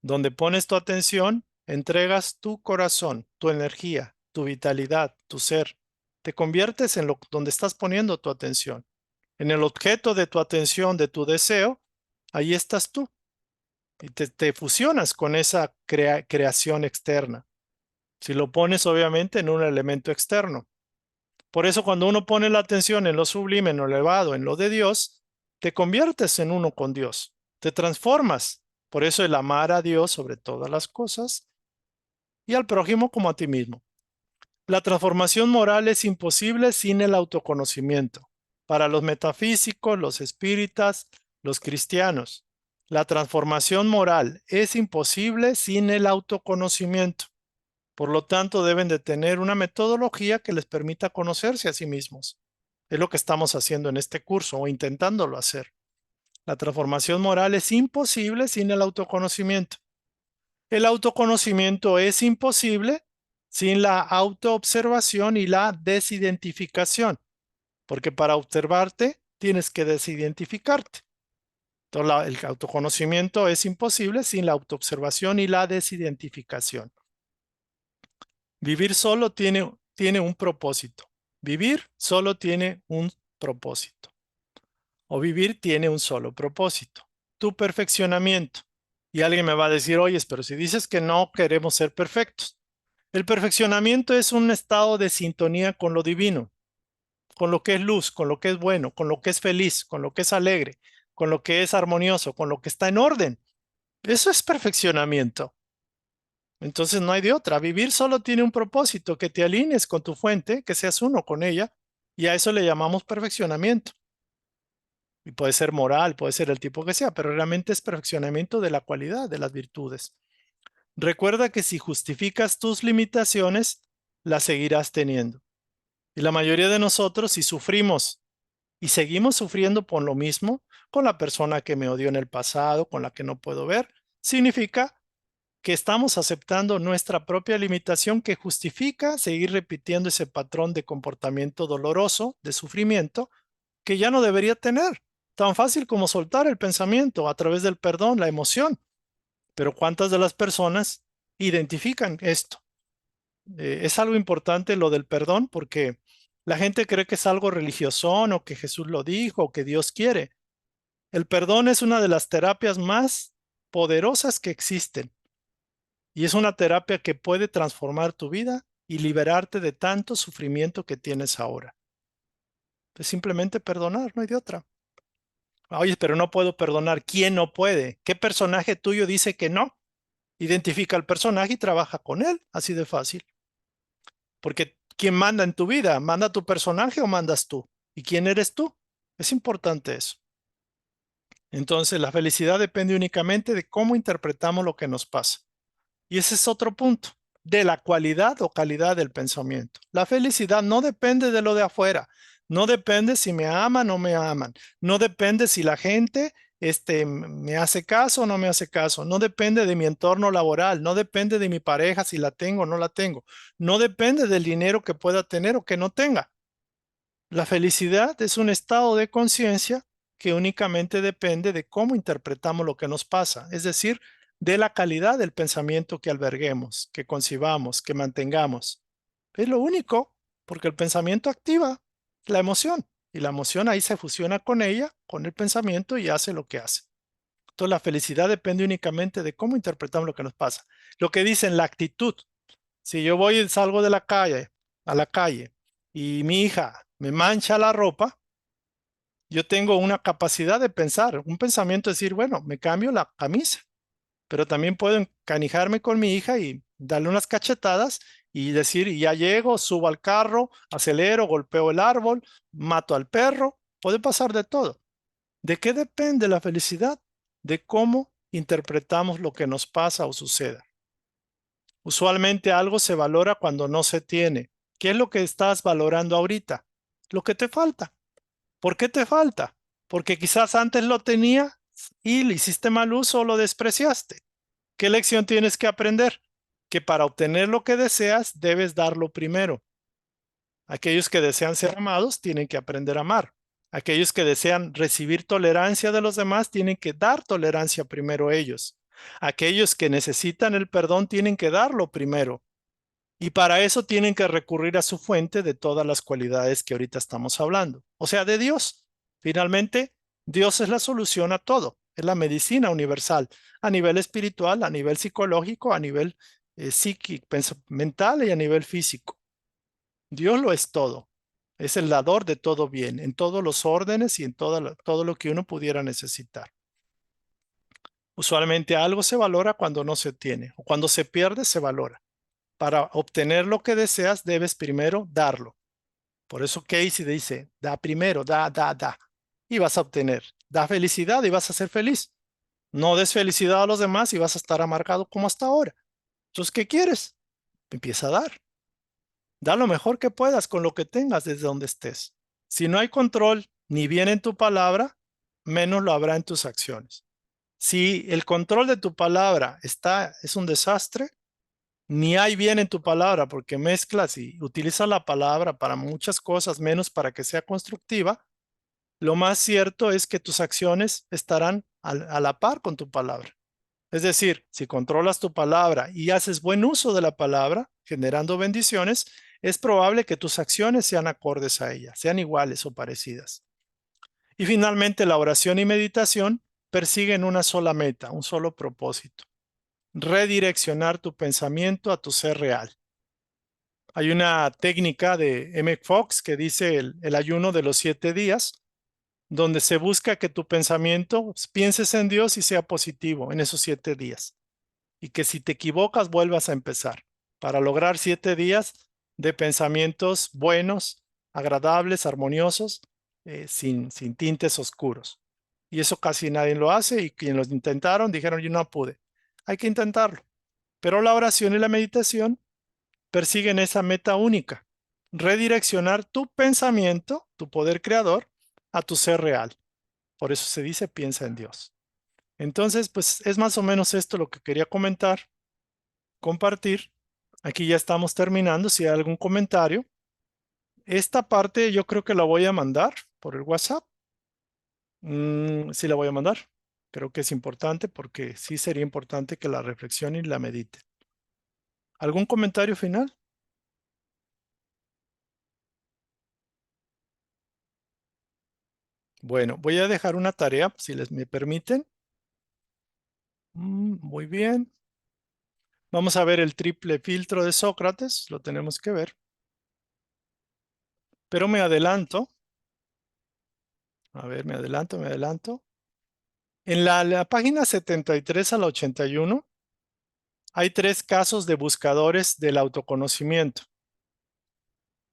Donde pones tu atención, entregas tu corazón, tu energía, tu vitalidad, tu ser. Te conviertes en donde estás poniendo tu atención. En el objeto de tu atención, de tu deseo, ahí estás tú. Y te fusionas con esa creación externa. Si lo pones obviamente en un elemento externo. Por eso cuando uno pone la atención en lo sublime, en lo elevado, en lo de Dios, te conviertes en uno con Dios. Te transformas. Por eso el amar a Dios sobre todas las cosas y al prójimo como a ti mismo. La transformación moral es imposible sin el autoconocimiento. Para los metafísicos, los espíritas, los cristianos, la transformación moral es imposible sin el autoconocimiento. Por lo tanto, deben de tener una metodología que les permita conocerse a sí mismos. Es lo que estamos haciendo en este curso o intentándolo hacer. La transformación moral es imposible sin el autoconocimiento. El autoconocimiento es imposible sin la autoobservación y la desidentificación, porque para observarte tienes que desidentificarte. Entonces, el autoconocimiento es imposible sin la autoobservación y la desidentificación. Vivir solo tiene un propósito. Vivir solo tiene un propósito. O vivir tiene un solo propósito. Tu perfeccionamiento. Y alguien me va a decir, oye, pero si dices que no queremos ser perfectos. El perfeccionamiento es un estado de sintonía con lo divino, con lo que es luz, con lo que es bueno, con lo que es feliz, con lo que es alegre, con lo que es armonioso, con lo que está en orden. Eso es perfeccionamiento. Entonces no hay de otra. Vivir solo tiene un propósito, que te alinees con tu fuente, que seas uno con ella, y a eso le llamamos perfeccionamiento. Y puede ser moral, puede ser el tipo que sea, pero realmente es perfeccionamiento de la cualidad, de las virtudes. Recuerda que si justificas tus limitaciones, las seguirás teniendo. Y la mayoría de nosotros, si sufrimos y seguimos sufriendo por lo mismo, con la persona que me odió en el pasado, con la que no puedo ver, significa que estamos aceptando nuestra propia limitación que justifica seguir repitiendo ese patrón de comportamiento doloroso, de sufrimiento, que ya no debería tener. Tan fácil como soltar el pensamiento a través del perdón, la emoción. Pero ¿cuántas de las personas identifican esto? Es algo importante lo del perdón porque la gente cree que es algo religioso o que Jesús lo dijo o que Dios quiere. El perdón es una de las terapias más poderosas que existen y es una terapia que puede transformar tu vida y liberarte de tanto sufrimiento que tienes ahora. Es simplemente perdonar, no hay de otra. Oye, pero no puedo perdonar. ¿Quién no puede? ¿Qué personaje tuyo dice que no? Identifica al personaje y trabaja con él, así de fácil. Porque ¿quién manda en tu vida? ¿Manda tu personaje o mandas tú? ¿Y quién eres tú? Es importante eso. Entonces, la felicidad depende únicamente de cómo interpretamos lo que nos pasa. Y ese es otro punto, de la cualidad o calidad del pensamiento. La felicidad no depende de lo de afuera, no depende si me aman o me aman, no depende si la gente me hace caso o no me hace caso, no depende de mi entorno laboral, no depende de mi pareja si la tengo o no la tengo, no depende del dinero que pueda tener o que no tenga. La felicidad es un estado de conciencia que únicamente depende de cómo interpretamos lo que nos pasa, es decir, de la calidad del pensamiento que alberguemos, que concibamos, que mantengamos. Es lo único, porque el pensamiento activa la emoción y la emoción ahí se fusiona con ella, con el pensamiento y hace lo que hace. Entonces la felicidad depende únicamente de cómo interpretamos lo que nos pasa. Lo que dicen, la actitud. Si yo voy y salgo de la calle, a la calle, y mi hija me mancha la ropa, yo tengo una capacidad de pensar, un pensamiento de decir, bueno, me cambio la camisa, pero también puedo encanijarme con mi hija y darle unas cachetadas y decir, ya llego, subo al carro, acelero, golpeo el árbol, mato al perro, puede pasar de todo. ¿De qué depende la felicidad? de cómo interpretamos lo que nos pasa o suceda. Usualmente algo se valora cuando no se tiene. ¿Qué es lo que estás valorando ahorita? Lo que te falta. ¿Por qué te falta? Porque quizás antes lo tenía y le hiciste mal uso o lo despreciaste. ¿Qué lección tienes que aprender? Que para obtener lo que deseas debes darlo primero. Aquellos que desean ser amados tienen que aprender a amar. Aquellos que desean recibir tolerancia de los demás tienen que dar tolerancia primero a ellos. Aquellos que necesitan el perdón tienen que darlo primero. Y para eso tienen que recurrir a su fuente de todas las cualidades que ahorita estamos hablando. O sea, de Dios. Finalmente, Dios es la solución a todo. Es la medicina universal a nivel espiritual, a nivel psicológico, a nivel psíquico, mental y a nivel físico. Dios lo es todo. Es el dador de todo bien, en todos los órdenes y en todo lo que uno pudiera necesitar. Usualmente algo se valora cuando no se tiene, o cuando se pierde se valora. Para obtener lo que deseas, debes primero darlo. Por eso Casey dice, da primero, da, y vas a obtener. Da felicidad y vas a ser feliz. No des felicidad a los demás y vas a estar amargado como hasta ahora. Entonces, ¿qué quieres? Empieza a dar. Da lo mejor que puedas con lo que tengas desde donde estés. Si no hay control ni bien en tu palabra, menos lo habrá en tus acciones. Si el control de tu palabra es un desastre, ni hay bien en tu palabra porque mezclas y utilizas la palabra para muchas cosas, menos para que sea constructiva, lo más cierto es que tus acciones estarán a la par con tu palabra. Es decir, si controlas tu palabra y haces buen uso de la palabra, generando bendiciones, es probable que tus acciones sean acordes a ella, sean iguales o parecidas. Y finalmente, la oración y meditación persiguen una sola meta, un solo propósito: redireccionar tu pensamiento a tu ser real. Hay una técnica de M. Fox que dice el ayuno de los 7 días, donde se busca que tu pensamiento pienses en Dios y sea positivo en esos 7 días. Y que si te equivocas vuelvas a empezar para lograr 7 días de pensamientos buenos, agradables, armoniosos, sin tintes oscuros. Y eso casi nadie lo hace y quienes lo intentaron dijeron yo no pude. Hay que intentarlo. Pero la oración y la meditación persiguen esa meta única: redireccionar tu pensamiento, tu poder creador, a tu ser real. Por eso se dice piensa en Dios. Entonces, pues es más o menos esto lo que quería comentar, compartir. Aquí ya estamos terminando. Si hay algún comentario, esta parte yo creo que la voy a mandar por el WhatsApp. Sí la voy a mandar. Creo que es importante porque sí sería importante que la reflexione y la medite. ¿Algún comentario final? Bueno, voy a dejar una tarea, si me permiten. Muy bien. Vamos a ver el triple filtro de Sócrates, lo tenemos que ver. Pero me adelanto. A ver, me adelanto. En la página 73 a la 81 hay 3 casos de buscadores del autoconocimiento.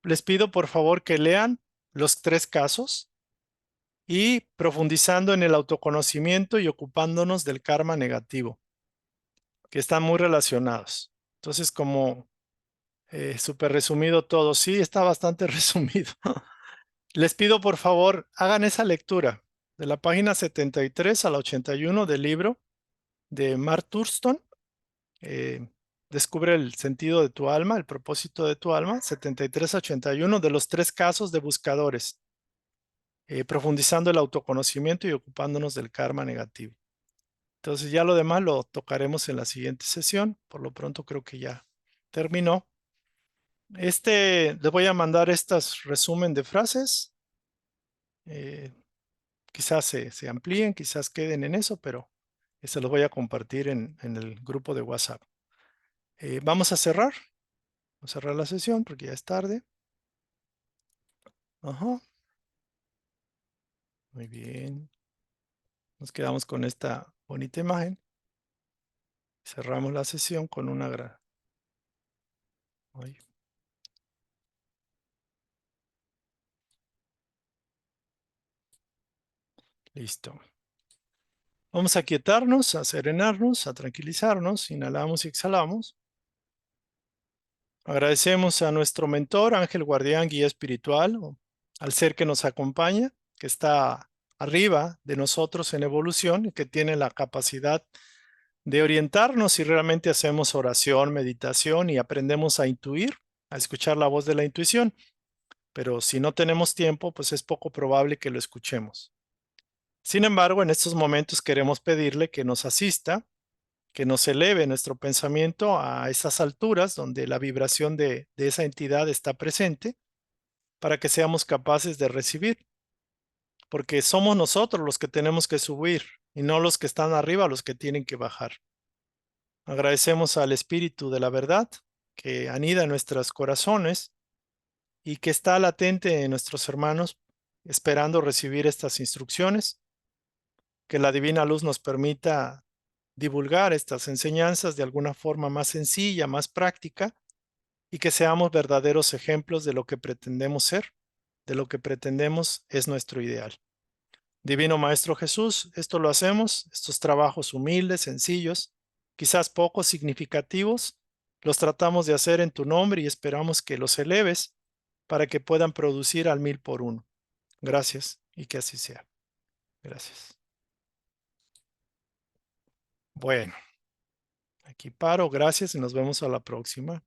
Les pido por favor que lean los 3 casos y profundizando en el autoconocimiento y ocupándonos del karma negativo, que están muy relacionados. Entonces, como súper resumido todo, sí, está bastante resumido. Les pido por favor, hagan esa lectura de la página 73 a la 81 del libro de Mark Thurston. Descubre el sentido de tu alma, el propósito de tu alma, 73 a 81, de los 3 casos de buscadores, profundizando el autoconocimiento y ocupándonos del karma negativo. Entonces ya lo demás lo tocaremos en la siguiente sesión. Por lo pronto creo que ya terminó. Les voy a mandar estos resumen de frases. Quizás se amplíen, quizás queden en eso, pero se los voy a compartir en el grupo de WhatsApp. Vamos a cerrar la sesión porque ya es tarde. Ajá. Muy bien. Nos quedamos con esta bonita imagen. Cerramos la sesión con una Ay. Listo. Vamos a quietarnos, a serenarnos, a tranquilizarnos. Inhalamos y exhalamos. Agradecemos a nuestro mentor, ángel guardián, guía espiritual, o al ser que nos acompaña, que está arriba de nosotros en evolución y que tiene la capacidad de orientarnos si realmente hacemos oración, meditación y aprendemos a intuir, a escuchar la voz de la intuición. Pero si no tenemos tiempo, pues es poco probable que lo escuchemos. Sin embargo, en estos momentos queremos pedirle que nos asista, que nos eleve nuestro pensamiento a esas alturas donde la vibración de esa entidad está presente, para que seamos capaces de recibir, porque somos nosotros los que tenemos que subir y no los que están arriba los que tienen que bajar. Agradecemos al Espíritu de la verdad que anida en nuestros corazones y que está latente en nuestros hermanos esperando recibir estas instrucciones, que la divina luz nos permita divulgar estas enseñanzas de alguna forma más sencilla, más práctica, y que seamos verdaderos ejemplos de lo que pretendemos ser, de lo que pretendemos es nuestro ideal. Divino Maestro Jesús, esto lo hacemos, estos trabajos humildes, sencillos, quizás poco significativos, los tratamos de hacer en tu nombre y esperamos que los eleves para que puedan producir al 1000 por uno. Gracias y que así sea. Gracias. Bueno, aquí paro, gracias y nos vemos a la próxima.